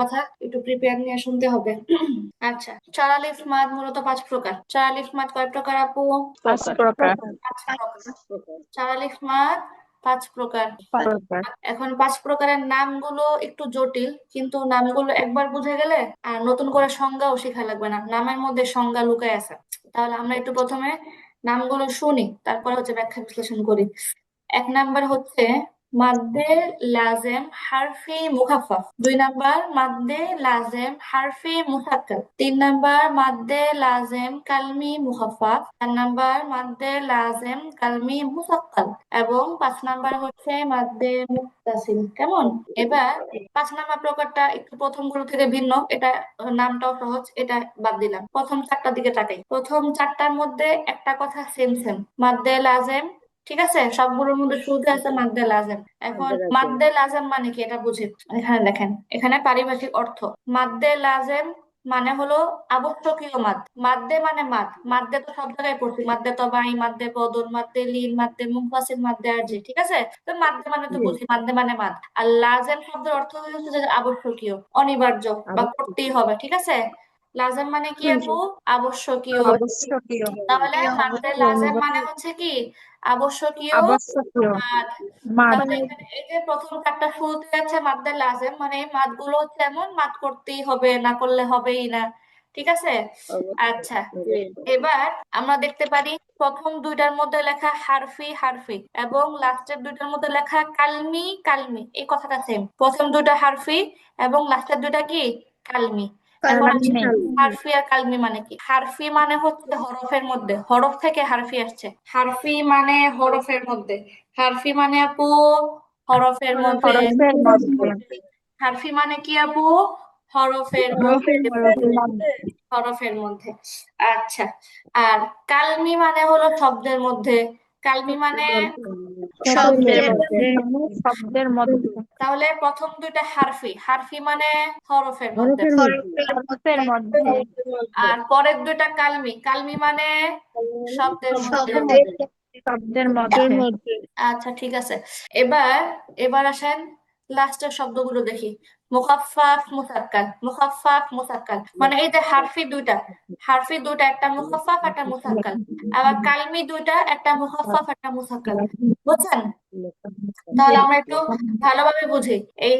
A: কথা একটু প্রিপেয়ার নিয়ে শুনতে হবে আচ্ছা চার আলিফ মাদ মূলত 5 প্রকার চার আলিফ মাদ কয় প্রকার আপু
C: 5 প্রকার।
A: 5 প্রকার চার আলিফ মাদ 5 প্রকার এখন 5 প্রকারের নামগুলো একটু জটিল কিন্তু নামগুলো একবার বুঝে গেলে আর নতুন করে সংজ্ঞাও শেখা লাগবে না নামের মধ্যে সংজ্ঞা লুকায় আছে তাহলে আমরা একটু প্রথমে নামগুলো শুনি তারপরে হচ্ছে ব্যাখ্যা বিশ্লেষণ করি 1 নাম্বার হচ্ছে মাদ্দে লাজেম হারফি মুখাফফাফ। 2 নাম্বার মাদ্দে লাজেম হারফি মুসাক্কাল। 3 নাম্বার মাদ্দে লাজেম কালমি মুখাফফাফ। 4 নাম্বার মাদ্দে লাজেম কালমি মুসাক্কাল। এবং 5 নাম্বার হচ্ছে মাদ্দে মুত্তাসিল। কেমন? এবার 5 নাম্বার প্রকারটা একটু প্রথমগুলো থেকে ভিন্ন। এটা নামটাও সহজ, এটা বাদ দিলাম। প্রথম 4টার দিকে তাকাই। প্রথম 4টার মধ্যে একটা কথা সেম সেম, মাদ্দে লাজেম। ঠিক আছে, সবগুলোর মধ্যে শুরুতে আছে মাদ্দে লাজেম। এখন মাদ্দে লাজেম মানে কি এটা বুঝি। এখানে দেখেন, এখানে পারিভাষিক অর্থ। মাদ্দে লাজেম মানে হলো আবশ্যকীয় মাদ। মাদ্দে মানে মাদ। মাদ্দে তো সব জায়গায় পড়ছি, মাদ্দে তবাই, মাদ্দে বদল, মাদ্দে লিন, মাদ্দে মুনফাসিল, মাদ্দে আরজি। ঠিক আছে, তো মাদ্দে মানে তো বুঝি, মাদ্দে মানে মাদ। আর লাজেম শব্দের অর্থ হচ্ছে যে আবশ্যকীয়, অনিবার্য বা করতেই হবে। ঠিক আছে, লাজেম মানে কি আপু? আবশ্যকীয়।
C: আবশ্যকীয়
A: তাহলে মাদ্দে লাজেম মানে হচ্ছে কি? আবশ্যকীয়
C: আবশ্যকীয়
A: মাদ।
C: মাদ।
A: তাহলে এখানে এই যে প্রথম 4টা শুরুতে আছে মাদ্দে লাজেম, মানে এই মাদ গুলো হচ্ছে এমন, মাদ করতেই হবে, না করলে হবেই না। ঠিক আছে, আচ্ছা। এবার আমরা দেখতে পারি প্রথম 2টার মধ্যে লেখা হারফি হারফি এবং লাস্টের 2টার মধ্যে লেখা কালমি কালমি। এই কথাটা সেম, প্রথম 2টা হারফি এবং লাস্টের 2টা কি? কালমি। এখন
C: কালমি।
A: হারফি আর কালমি মানে কি? হারফি মানে হচ্ছে হরফের মধ্যে, হরফ থেকে হারফি আসছে। হারফি মানে হরফের মধ্যে। হারফি মানে আপু হরফের মধ্যে।
C: হরফের মধ্যে।
A: হারফি মানে কি আপু? হরফের
D: হরফের
A: মধ্যে।
D: মধ্যে
A: হরফের মধ্যে। আচ্ছা, আর কালমি মানে হলো শব্দের মধ্যে। কালমি মানে
D: শব্দের
A: শব্দের।
D: মধ্যে
C: শব্দের মধ্যে।
A: তাহলে প্রথম 2টা হারফি, হারফি মানে হরফের মধ্যে।
C: হরফের মধ্যে।
A: আর পরের 2টা কালমি, কালমি মানে শব্দের মধ্যে।
C: শব্দের মধ্যে।
A: আচ্ছা ঠিক আছে। এবার এবার আসেন লাস্টের শব্দগুলো দেখি। মুখাফফাফ মুসাক্কাল, মুখাফফাফ মুসাক্কাল মানে এই যে হারফি 2টা, হারফি 2টা, একটা মুখাফফাফ একটা মুসাক্কাল। আবার কালমি 2টা, একটা মুখাফফাফ একটা মুসাক্কাল। বুঝছেন? তাহলে আমরা একটু ভালোভাবে বুঝি। এই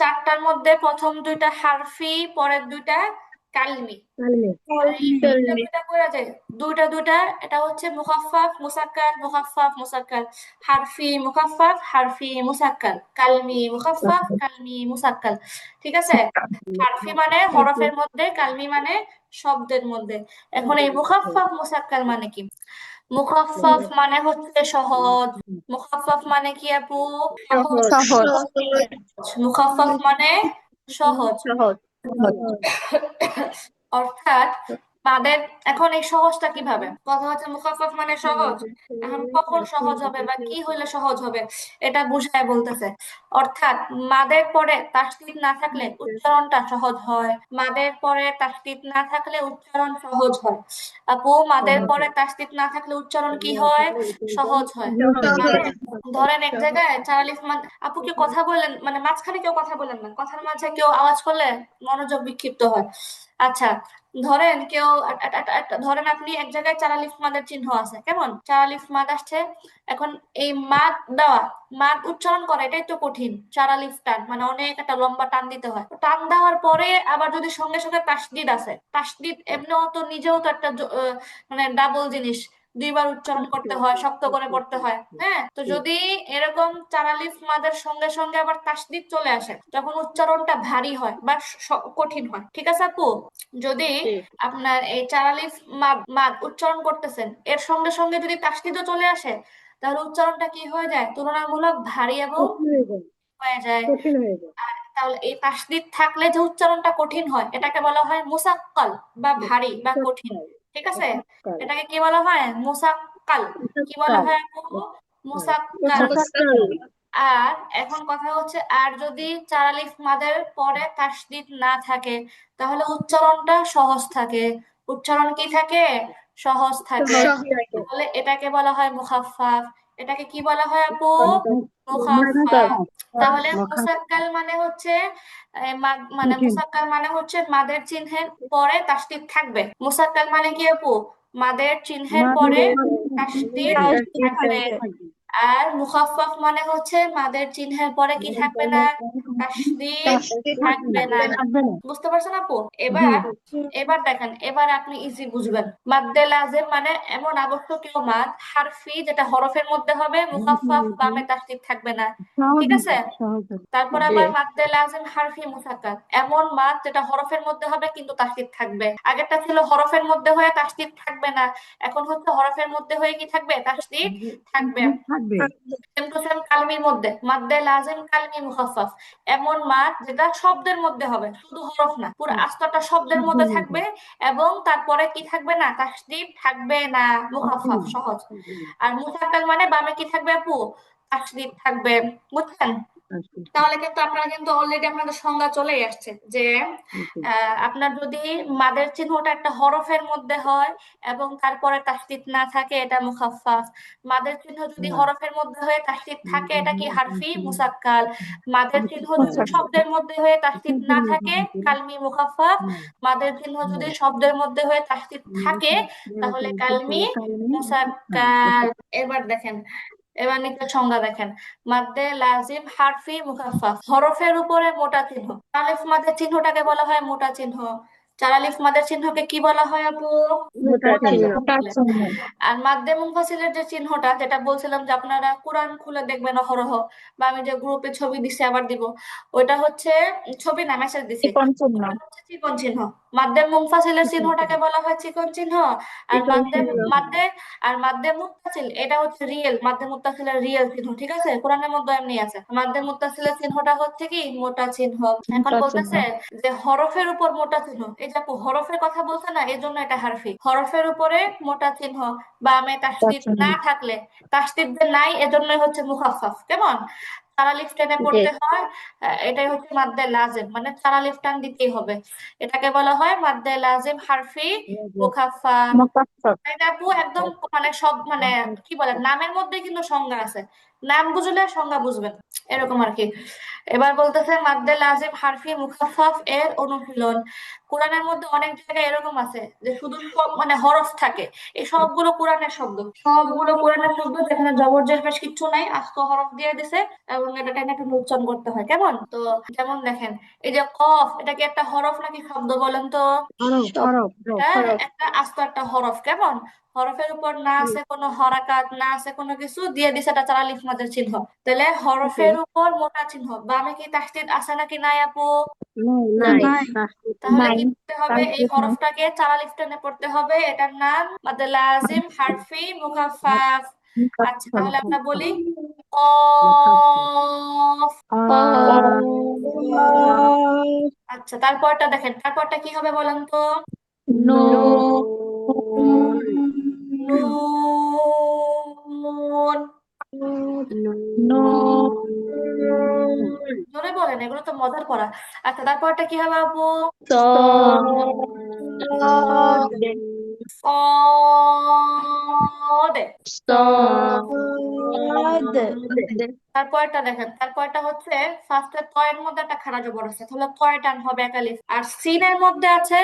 A: 4টার মধ্যে প্রথম 2টা হারফি, পরের 2টা কালমি। আর এই দুইটা দুইটা করে যায়, দুইটা দুইটা, এটা হচ্ছে মুখাফফাফ মুসাক্কাল, মুখাফফাফ মুসাক্কাল। Herfy মুখাফফাফ, Herfy মুসাক্কাল। কালমি মুখাফফাফ, কালমি মুসাক্কাল। ঠিক আছে, হারফি মানে হরফের মধ্যে, কালমি মানে শব্দের মধ্যে। এখন এই মুখাফফাফ মুসাক্কাল মানে কি? মুখাফফাফ মানে হচ্ছে সহজ। মুখাফফাফ মানে কি আপু? সহজ।
C: সহজ।
A: মুখাফফাফ মানে সহজ। অর্থাৎ মাদের, এখন এই সহজটা কিভাবে? কথা হচ্ছে মুখাফফাফ মানে সহজ। এখন কখন সহজ হবে বা কি হইলে সহজ হবে এটা বুঝায় বলতেছে। অর্থাৎ মাদের পরে তাসদীদ না থাকলে উচ্চারণটা সহজ হয়। মাদের পরে তাসদীদ না থাকলে উচ্চারণ সহজ হয়। আপু, মাদের পরে তাসদীদ না থাকলে উচ্চারণ কি হয়? সহজ হয়। মানে ধরেন এক জায়গায় চার আলিফ মাদ। আপু কেউ কথা বলেন, মানে মাঝখানে কেউ কথা বলেন না, কথার মাঝে কেউ আওয়াজ করলে মনোযোগ বিক্ষিপ্ত হয়। আচ্ছা, ধরেন কেউ ধরেন আপনি এক জায়গায় 4 আলিফ মাদের চিহ্ন আছে, কেমন 4 আলিফ মাদ আসছে। এখন এই মাদ দেওয়া, মাদ উচ্চারণ করা এটাই তো কঠিন। 4 আলিফ টান মানে অনেক একটা লম্বা টান দিতে হয়। টান দেওয়ার পরে আবার যদি সঙ্গে সঙ্গে তাসদিদ আছে, তাসদিদ এমনিও তো নিজেও তো একটা মানে ডাবল জিনিস, 2বার উচ্চারণ করতে হয়, শক্ত করে পড়তে হয়। হ্যাঁ, তো যদি এরকম 4 আলিফ মাদের সঙ্গে সঙ্গে আবার তাসদিদ চলে আসে, তখন উচ্চারণটা ভারী হয় বা কঠিন হয়। ঠিক আছে আপু, যদি আপনার এই 4 আলিফ মাদ মাদ উচ্চারণ করতেছেন, এর সঙ্গে সঙ্গে যদি তাসদিদও চলে আসে, তাহলে উচ্চারণটা কি হয়ে যায়? তুলনামূলক ভারী এবং হয়ে যায়। আর তাহলে এই তাসদিদ থাকলে যে উচ্চারণটা কঠিন হয়, এটাকে বলা হয় মুসাক্কাল বা ভারী বা কঠিন। ঠিক আছে, এটাকে কি বলা হয়? মুসাক্কাল। কি বলা হয় আপু? মুসাক্কাল। আর এখন কথা হচ্ছে, আর যদি 4 আলিফ মাদের পরে তাসদিদ না থাকে, তাহলে উচ্চারণটা সহজ থাকে। উচ্চারণ কি থাকে? সহজ থাকে। তাহলে এটাকে বলা হয় মুখাফফাফ। এটাকে কি বলা হয় আপু? মুখাফফাফ। তাহলে মুসাক্কাল মানে হচ্ছে মানে মুসাক্কাল মানে হচ্ছে মাদের চিহ্নের পরে তাসদিদ থাকবে। মুসাক্কাল মানে কি আপু? মাদের চিহ্নের পরে তাসদিদ থাকবে। আর মুখাফফাফ মানে হচ্ছে মাদের চিহ্নের পরে কি থাকবে না, তাসদীদ
E: তাসদীদ
A: থাকবে না।
B: থাকবে না।
A: বুঝতে পারছেন আপু?
B: জি
A: এবার দেখেন, এবার আপনি ইজি বুঝবেন। মাদ্দে লাজেম মানে এমন আবশ্যকীয় মাদ হারফি যেটা হরফের মধ্যে হবে, মুখাফফাফ বামে তাসদীদ থাকবে না। ঠিক আছে?
B: সহজ
A: তারপর আবার মাদ্দে লাজিম হারফি মুসাক্কাত, এমন মাদ যেটা হরফের মধ্যে হবে কিন্তু তাসদীদ থাকবে। আগেরটা ছিল হরফের মধ্যে হয়ে তাসদীদ থাকবে না, এখন হচ্ছে হরফের মধ্যে হয়ে কি থাকবে, তাসদীদ থাকবে।
B: থাকবে।
A: সেম টু সেম কালমির মধ্যে মাদ্দে লাজিম কালমি মুখাফফাফ, এমন মাদ যেটা শব্দের মধ্যে হবে, শুধু হরফ না, পুরো আস্তটা শব্দের মধ্যে থাকবে এবং তারপরে কি থাকবে না, তাসদীদ থাকবে না, মুখাফফাফ, সহজ। আর মুসাক্কাল মানে বামে কি থাকবে আপু, তাসদীদ থাকবে। বুঝছেন? তাহলে কিন্তু আপনারা কিন্তু অলরেডি আপনাদের সংজ্ঞা চলেই আসছে যে আপনার যদি মাদের চিহ্নটা একটা হরফের মধ্যে হয় এবং তারপরে তাসদীদ না থাকে এটা মুখাফফাফ। মাদের চিহ্ন যদি হরফের মধ্যে হয়ে তাসদীদ থাকে এটা কি, হারফি মুসাক্কাল। মাদের চিহ্ন যদি শব্দের মধ্যে হয়ে তাসদীদ না থাকে, কালমি মুখাফফাফ। মাদের চিহ্ন যদি শব্দের মধ্যে হয়ে তাসদীদ থাকে তাহলে কালমি মুসাক্কাল। এবার দেখেন, এবার নিচের সংজ্ঞা দেখেন। মাদ্দে লাজিম হারফি মুখাফফাফ, হরফের উপরে মোটা চিহ্ন। আলিফ মাদের চিহ্নটাকে বলা হয় মোটা চিহ্ন। চার আলিফ মাদের চিহ্নকে কি বলা হয় আপু, মোটা চিহ্ন বলে। আর মাদ্দে মুনফাসিলের যে চিহ্নটা, যেটা বলছিলাম যে আপনারা কোরআন খুলে দেখবেন অহরহ, বা আমি যে গ্রুপে ছবি দিছি আবার দিব, ওইটা হচ্ছে, ছবি না মেসেজ দিছি,
C: চিকন চিহ্ন।
A: ওটা হচ্ছে চিকন চিহ্ন। মাদ্দে মুনফাসিলের চিহ্নটাকে বলা হয় চিকন চিহ্ন। আর মাদ্দে আর মাদ্দে মুত্তাসিল এটা হচ্ছে রিয়েল, মাদ্দে মুত্তাসিলের রিয়েল চিহ্ন। ঠিক আছে? কোরআনের মধ্যে এমনি আছে। মাদ্দে মুত্তাসিলের চিহ্নটা হচ্ছে কি, মোটা চিহ্ন। এখন
C: মোটা চিহ্ন।
A: বলতেছে যে হরফের উপর মোটা চিহ্ন, এই যে আপু হরফের কথা বলছে না, এই জন্য এটা হারফি। হরফের উপরে মোটা চিহ্ন বামে তাসদীদ না থাকলে, তাসদীদ যে নাই এজন্যই হচ্ছে মুখাফফাফ। কেমন? চার আলিফ টেনে পড়তে হয়, এটাই হচ্ছে মাদ্দে লাজিম, মানে চার আলিফ টান দিতেই হবে। এটাকে বলা হয় মাদ্দে লাজিম হারফি মুখাফফাফ।
C: মুখাফফাফ।
A: এটা আপু একদম মানে সব মানে কি বলে, নামের মধ্যে কিন্তু সংজ্ঞা আছে, নাম বুঝলে সংজ্ঞা বুঝবেন, এরকম আর কি। এবার বলতেছে মাদ্দে লাজিম হারফি মুখাফফাফ এর অনুশীলন। কোরআনের মধ্যে অনেক জায়গায় এরকম আছে যে শুধু সব মানে হরফ থাকে, এই সবগুলো কোরআনের শব্দ, সবগুলো কোরআনের শব্দ যেখানে জবরজের বেশ কিচ্ছু নাই, আস্ত হরফ দিয়ে দিছে এবং এটা টেনে টেনে উচ্চারণ করতে হয়। কেমন? তো যেমন দেখেন, এই যে কফ, এটা কি একটা হরফ নাকি শব্দ বলেন তো? হ্যাঁ, একটা আস্ত একটা হরফ। কেমন? হরফের উপর না আছে কোনো হরাকাত, না আছে কোনো কিছু, দিয়ে দিছে এটা চার আলিফ মাদের চিহ্ন। তাহলে হরফের উপর মোটা চিহ্ন, বামে কি তাসদীদ আছে নাকি নাই আপু?
B: নাই।
A: তাহলে
C: নাই।
A: কি করতে হবে, এই
C: তাসদীদ নাই।
A: হরফটাকে চার আলিফ টেনে পড়তে হবে, এটার নাম মাদ্দে লাজিম হারফি মুখাফফাফ। আচ্ছা তাহলে আমরা বলি কফ। আচ্ছা তারপরটা দেখেন, তারপরটা কি হবে বলেন তো? নুন। জোরে বলেন, এগুলো তো মজার পড়া। আচ্ছা তারপরটা কি হবে আপু? সদ। তারপরটা দেখেন, তারপরটা হচ্ছে ফার্স্টে তয়ের মধ্যে একটা খাড়া জবর আছে, তাহলে তয় টান হবে একালিফ। আর সিনের মধ্যে আছে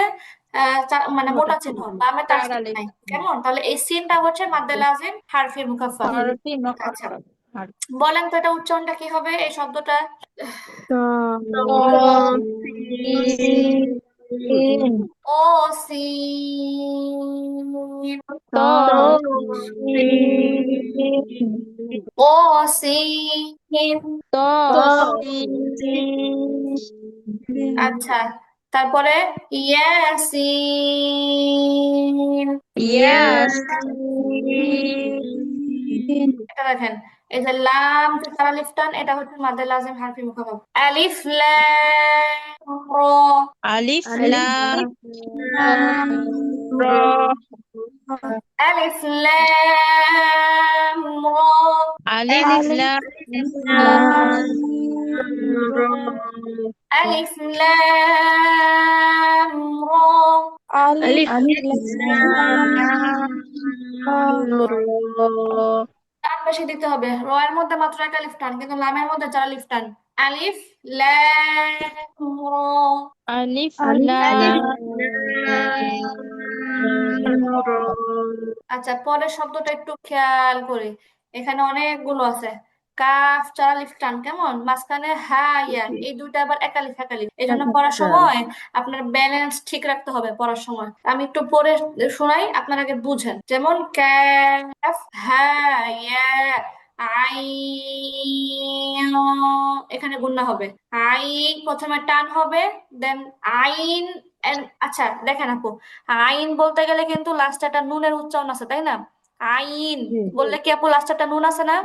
A: মানে মোটা চিহ্ন, বামে
C: চার
A: তাসদীদ
C: আলিফ।
A: নাই। কেমন? তাহলে এই সিনটা হচ্ছে মাদ্দে লাজিম হারফি মুখাফফাফ।
C: হারফি
A: আচ্ছা
C: মুখাফফাফ।
A: বলেন তো এটা উচ্চারণটা কি হবে এই শব্দটা?
C: তিন।
A: ও সিন। ও সিন। আচ্ছা তারপরে ইয়াসিন। এটা দেখেন, এই যে লাম যে চার আলিফ টান, এটা হচ্ছে মাদ্দে লাজিম হারফি মুখাফফাফ। আলিফ লাম র।
C: আলিফ লাম র।
A: আলিফ লাম র।
C: আলিফ লাম
A: আলিফ লাম র।
C: আলিফ
A: টান বেশি দিতে হবে, র এর মধ্যে মাত্র এক আলিফ টান, কিন্তু লামের মধ্যে চার আলিফ টান। আলিফ লাম র।
C: আলিফ লাম
A: আচ্ছা পরের শব্দটা একটু খেয়াল করি। এখানে অনেকগুলো আছে। কাফ চার আলিফ টান, কেমন? মাঝখানে হা ইয়া, এই দুইটা আবার একালিফ একালিফ। এই জন্য পড়ার
B: আচ্ছা
A: সময় আপনার ব্যালেন্স ঠিক রাখতে হবে পড়ার সময়। আমি একটু পড়ে শোনাই, আপনার আগে বুঝেন। যেমন কাফ হা ইয়া আইন, এখানে গুণনা হবে। আইন প্রথমে টান হবে, দেন আইন। আচ্ছা দেখেন আপু, আইন বলতে গেলে কিন্তু লাস্টে একটা নুনের উচ্চারণ আছে, তাই না? আইন
B: জি
A: বললে কি আপু লাস্টে একটা নুন আছে না?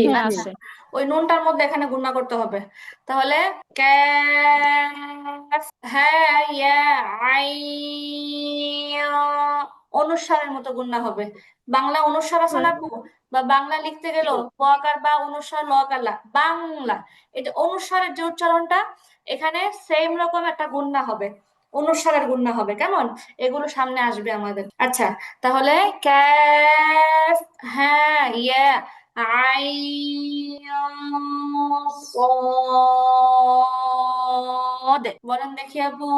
C: হ্যাঁ
A: আচ্ছা,
C: আছে।
A: ওই নুনটার মধ্যে এখানে গুণনা করতে হবে। তাহলে ক্যাফ হ্যাঁ ইয়া আইন, অনুস্বারের মতো গুণনা হবে। বাংলা অনুস্বার আছে না আপু? বা বাংলা লিখতে গেলেও বকার বা অনুস্বার লকালা বাংলা, এটা অনুস্বারের যে উচ্চারণটা, এখানে সেম রকম একটা গুণনা হবে, অনুস্বারের গুণনা হবে, কেমন? এগুলো সামনে আসবে আমাদের। আচ্ছা, তাহলে ক্যাফ হ্যাঁ ইয়া আইন صاد, বলেন দেখি আপু।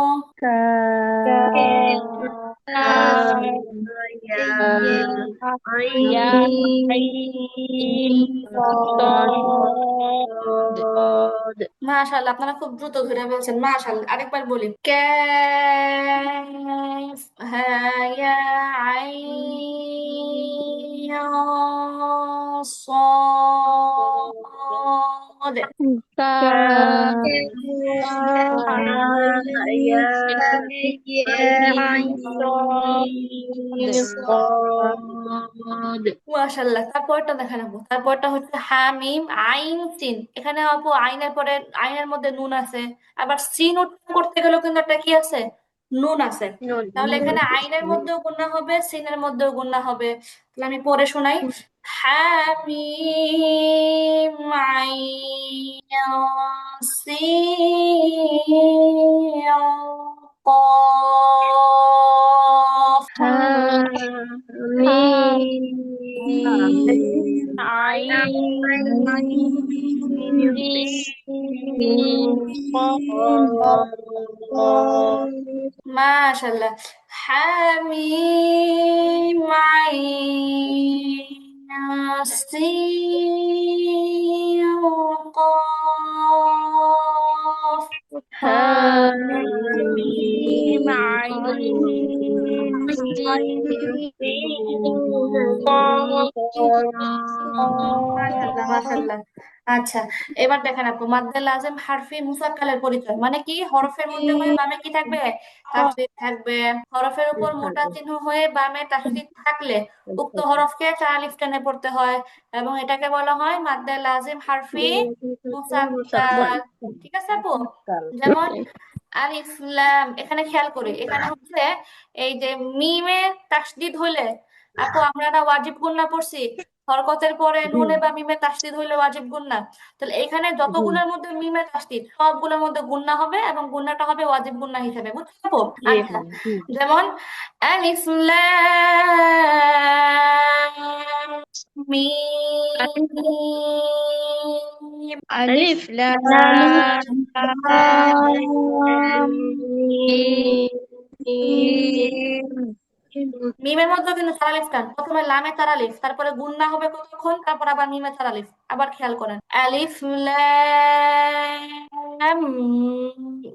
C: ইয়া আইন صاد।
A: মাশাআল্লাহ, আপনারা খুব দ্রুত ধরে ফেলছেন, মাশাআল্লাহ। আরেকবার বলি, কাফ হ্যাঁ ইয়া আইন صاد।
C: কাফ আইন صاد।
A: মাশাআল্লাহ, তারপরটা দেখেন আপু। তারপরটা হচ্ছে হামিম আইন সিন। এখানে আপু আইনের পরে, আইনের মধ্যে নুন আছে, আবার সিন উচ্চারণ করতে গেলেও কিন্তু একটা কি আছে, নুন আছে। তাহলে এখানে আইনের মধ্যেও গুণা হবে, সিনের মধ্যেও গুণা হবে। তাহলে আমি পড়ে শোনাই। হামিম আইন সিন قاف। মাশাল্লাহ, হামিম আইন সিন قاف।
C: حميم عين سين قاف।
A: মাশাআল্লাহ মাশাআল্লাহ। আচ্ছা, এবার দেখেন আপু, মাদ্দে লাজিম হারফি মুসাক্কালের পরিচয় মানে কি? হরফের মধ্যে হয়ে বামে কি থাকবে? তাসদীদ থাকবে। হরফের উপর মোটা চিহ্ন হয়ে বামে তাসদীদ থাকলে উক্ত হরফকে চার আলিফ টেনে পড়তে হয়, এবং এটাকে বলা হয় মাদ্দে লাজিম হারফি মুসাক্কাল। ঠিক আছে আপু? যেমন আলিফ লাম, এখানে খেয়াল করি, এখানে হচ্ছে এই যে মিমে তাসদীদ হইলে, আপু আমরা না ওয়াজিব গুন্না পড়ছি, হরকতের পরে নুনে বা মিমে তাসদীদ হইলে ওয়াজিব গুন্না। তাহলে এখানে যতগুলোর মধ্যে মিমে তাসদীদ, সবগুলোর মধ্যে গুন্না হবে, এবং গুন্নাটা হবে ওয়াজিব গুন্না হিসেবে, বুঝতে পারবো? আচ্ছা, যেমন আলিফ লাম মিম।
C: ألف لام ميم
A: মিমের মধ্যে কিন্তু চার আলিফ টান, প্রথমে লামে চার আলিফ, তারপরে গুন্না হবে কতক্ষণ, তারপর আবার মিমে চার আলিফ। আবার খেয়াল করেন, আলিফ লাম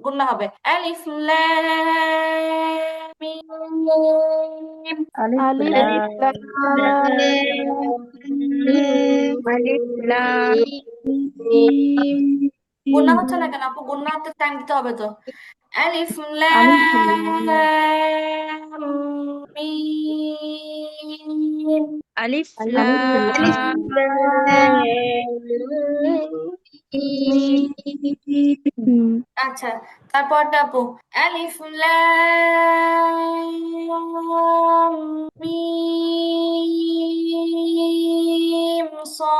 A: গুন্না হবে, আলিফ লাম মিম।
C: ألف لام
A: গুন্না
C: ميم
A: হচ্ছে না কেন আপু? গুন্নাতে টাইম দিতে হবে তো। আলিফ লাম মিম।
C: ألف لام ميم
A: আচ্ছা, তারপরটা আপু, আলিফ লাম মিম صاد।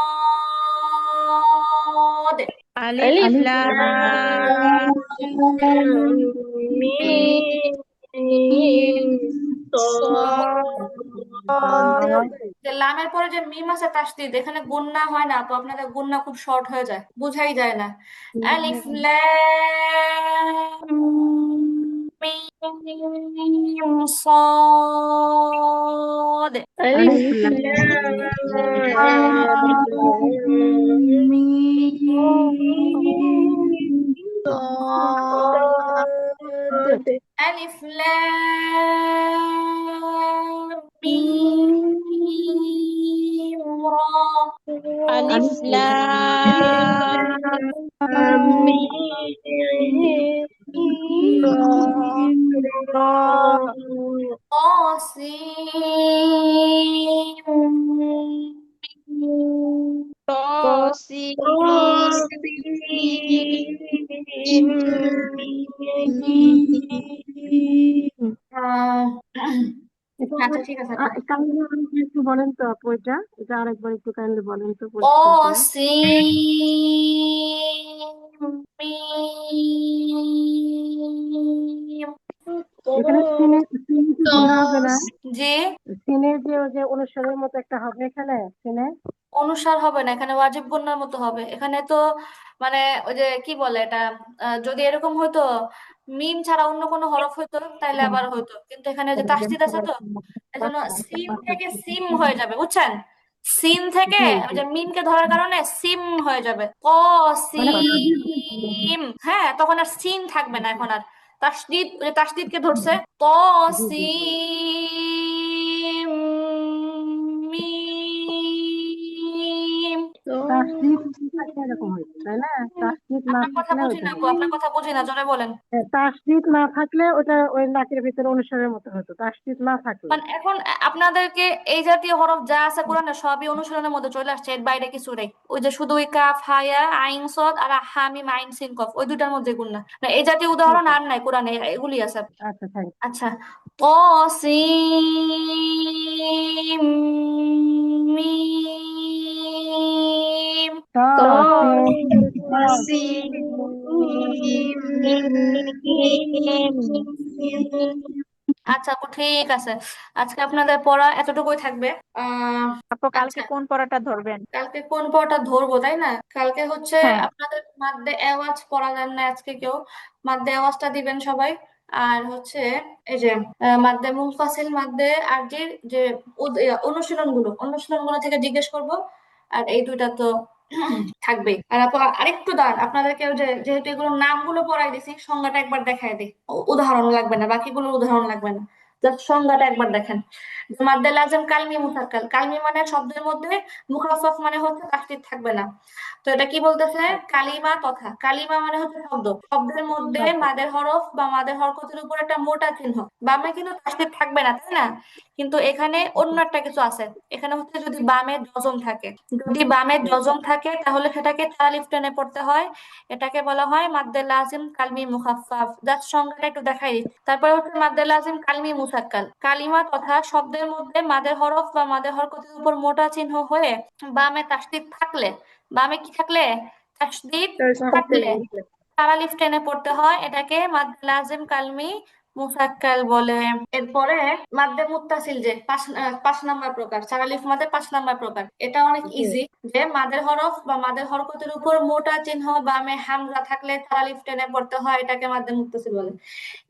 C: ألف لام ميم صاد
A: যে লামের পরে যে মিম আছে তাসদিদ, এখানে গুন্না হয় না আপু, আপনাদের গুন্না খুব শর্ট হয়ে যায়, বুঝাই যায় না। আলিফ লাম ميم صاد
D: ألف
B: ألف
D: لام
B: لام ميم
D: صاد
A: ألف لام ميم را
C: ألف
B: ألف
C: لام
B: لام
D: ميم را
A: طاسيم
C: طاسيم
B: ميم
A: আহ, আচ্ছা ঠিক আছে আপু
B: কাইন্ডলি আমাকে একটু বলেন তো আপু, এটা আরেকবার একটু কাইন্ডলি বলেন তো পরিষ্কার করে।
A: طاسيم ميم
B: এখানে সিনে সিনে কি ভুল হবে না?
A: জি
B: সিনে যে ওই যে অনুস্বরের মতো একটা হবে এখানে সিনে।
A: অনুসার হবে না এখানে ওয়াজিব গুন্নার মতো হবে এখানে তো মানে ওই যে কি বলে এটা যদি এরকম হতো মিম ছাড়া অন্য কোনো হরফ হইতো তাহলে আবার হইতো কিন্তু এখানে যে তাসদিদ আছে তো এজন্য সিন থেকে সিম হয়ে যাবে বুঝছেন সিন থেকে
B: জি
A: ওই
B: জি,
A: যে মিমকে ধরার কারণে সিম হয়ে যাবে ক
B: মানে
A: সিম হ্যাঁ তখন আর সিন থাকবে না এখন আর তাসদিদ ওই যে তাসদিদকে ধরছে ত
B: জি জি জি।
A: সিম মিম
B: তাসদিদ থাকলে এরকম হইতো তাই না? তাসদিদ না
A: আপনার কথা
B: থাকলে
A: বুঝি
B: ওইটা
A: না গো
B: হতো।
A: আপনার কথা বুঝি না জোরে বলেন
B: তাসদিদ না থাকলে ওটা ওই নাকের ভিতরে অনুস্বরের মতো হতো, তাসদিদ না থাকলে।
A: মানে এখন আপনাদেরকে এই জাতীয় হরফ যা আছে কোরআনে সবই অনুশীলনের মধ্যে চলে আসছে এর বাইরে কিছু নেই ওই যে শুধু ওই কাফ হায়া আইন সদ আর হামিম আইন সিন কফ ওই দুটার মধ্যে গুণ না না, এই জাতীয়
B: ঠিক
A: উদাহরণ আর
B: আছে,
A: নাই কোরআনে এগুলি আছে
B: আচ্ছা থ্যাংক
A: আচ্ছা সিম মিম আচ্ছা আপু ঠিক আছে আজকে আপনাদের পড়া এতটুকুই থাকবে
C: আপু কালকে
A: আচ্ছা
C: কোন পড়াটা ধরবেন?
A: কালকে কোন পড়াটা ধরবো তাই না কালকে হচ্ছে
C: হ্যাঁ।
A: আপনাদের মাদ্দে আওয়াজ পড়া যান না আজকে কেউ মাদ্দে আওয়াজটা দিবেন সবাই আর হচ্ছে এই যে মাদ্দে মুনফাসিল মাদ্দে আরজির যে অনুশীলন গুলো থেকে জিজ্ঞেস করব আর এই দুইটা তো থাকবেই আর আপু আরেকটু দাঁড়ান আপনাদেরকে ওই যে যেহেতু এগুলোর নামগুলো পড়াই দিছি সংজ্ঞাটা একবার দেখাই দিই উদাহরণ লাগবে না বাকিগুলো উদাহরণ লাগবে না জাস্ট সংজ্ঞাটা একবার দেখেন মাদ্দে লাজম কালমি মুসাক্কাল কালমি মানে শব্দের মধ্যে মুখাফফ মানে হচ্ছে তাসদীদ থাকবে না তো এটা কি বলতেছে কালিমা তথা কালিমা মানে হচ্ছে শব্দ শব্দের মধ্যে মাদের হরফ বা মাদের হরকতের উপর একটা মোটা চিহ্ন বামে কিন্তু তাসদীদ থাকবে না তাই না কিন্তু এখানে অন্য একটা কিছু আছে এখানে হচ্ছে যদি বামে জজম থাকে যদি বামে জজম থাকে তাহলে সেটাকে তালিফ টেনে পড়তে হয় এটাকে বলা হয় মাদ্দে লাজিম কালমি মুখাফফাফ যার সংজ্ঞাটা একটু দেখাই দিই তারপর হচ্ছে মাদ্দে লাজিম কালমি মুসাক্কাল কালিমা তথা শব্দের মধ্যে মাদের হরফ বা মাদের হরকতের উপর মোটা চিহ্ন হয়ে বামে তাসদীদ থাকলে বামে কি থাকলে তাসদীদ থাকলে তারালিফ টেনে পড়তে হয় এটাকে মাদ্দে লাজিম কালমি মুসাক্কাল বলে এরপরে মাদ্দে মুত্তাসিল যে পাঁচ নাম্বার প্রকার তারালিফ মাদের 5 নাম্বার প্রকার এটা অনেক ইজি যে মাদের হরফ বা মাদের হরকতের উপর মোটা চিহ্ন বামে হামজা থাকলে তারালিফ টেনে পড়তে হয় এটাকে মাদ্দে মুত্তাসিল বলে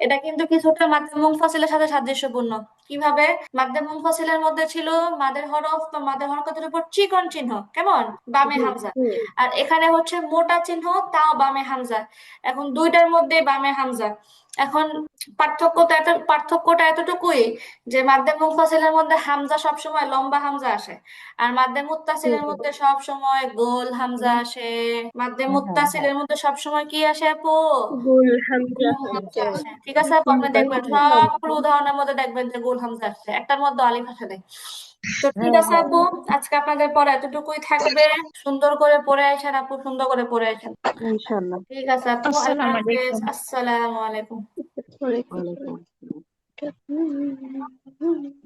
A: এটা কিন্তু কিছুটা মাদ্দে মুনফাসিলের সাথে সাদৃশ্যপূর্ণ কিভাবে মাদ্দে মুনফাসিলের মধ্যে ছিল মাদের হরফ বা মাদের হরকতের উপর চিকন চিহ্ন কেমন বামে হামজা আর এখানে হচ্ছে মোটা চিহ্ন তাও বামে হামজা এখন দুইটার মধ্যে বামে হামজা এখন পার্থক্যটা এতটুকুই যে মাদ্দে মুনফাসিলের মধ্যে হামজা সবসময় লম্বা হামজা আসে আর মাদ্দে মুত্তাসিলের মধ্যে সব সময় গোল হামজা আসে মাদ্দে মুত্তাসিলের মধ্যে সব সময় কি আসে আপু
D: গোল হামজা
A: গোল হামজা
D: হচ্ছে
A: আসে ঠিক আছে আপু আপনি দেখবেন সবগুলো উদাহরণের মধ্যে দেখবেন যে গোল হামজা আসছে একটার মধ্যে আলিফ আসে নাই তো ঠিক আছে আপু আজকে আপনাদের পড়া এতটুকুই থাকবে সুন্দর করে পড়ে আসেন আপু সুন্দর করে পড়ে আসেন
B: ইনশাল্লাহ।
A: ঠিক আছে আপু আল্লাহ
C: আসসালামু
A: হাফেজ
C: আলাইকুম।
A: আসসালামু আলাইকুম
B: ওয়ালাইকুম আসসালাম।
D: ওয়ালাইকুম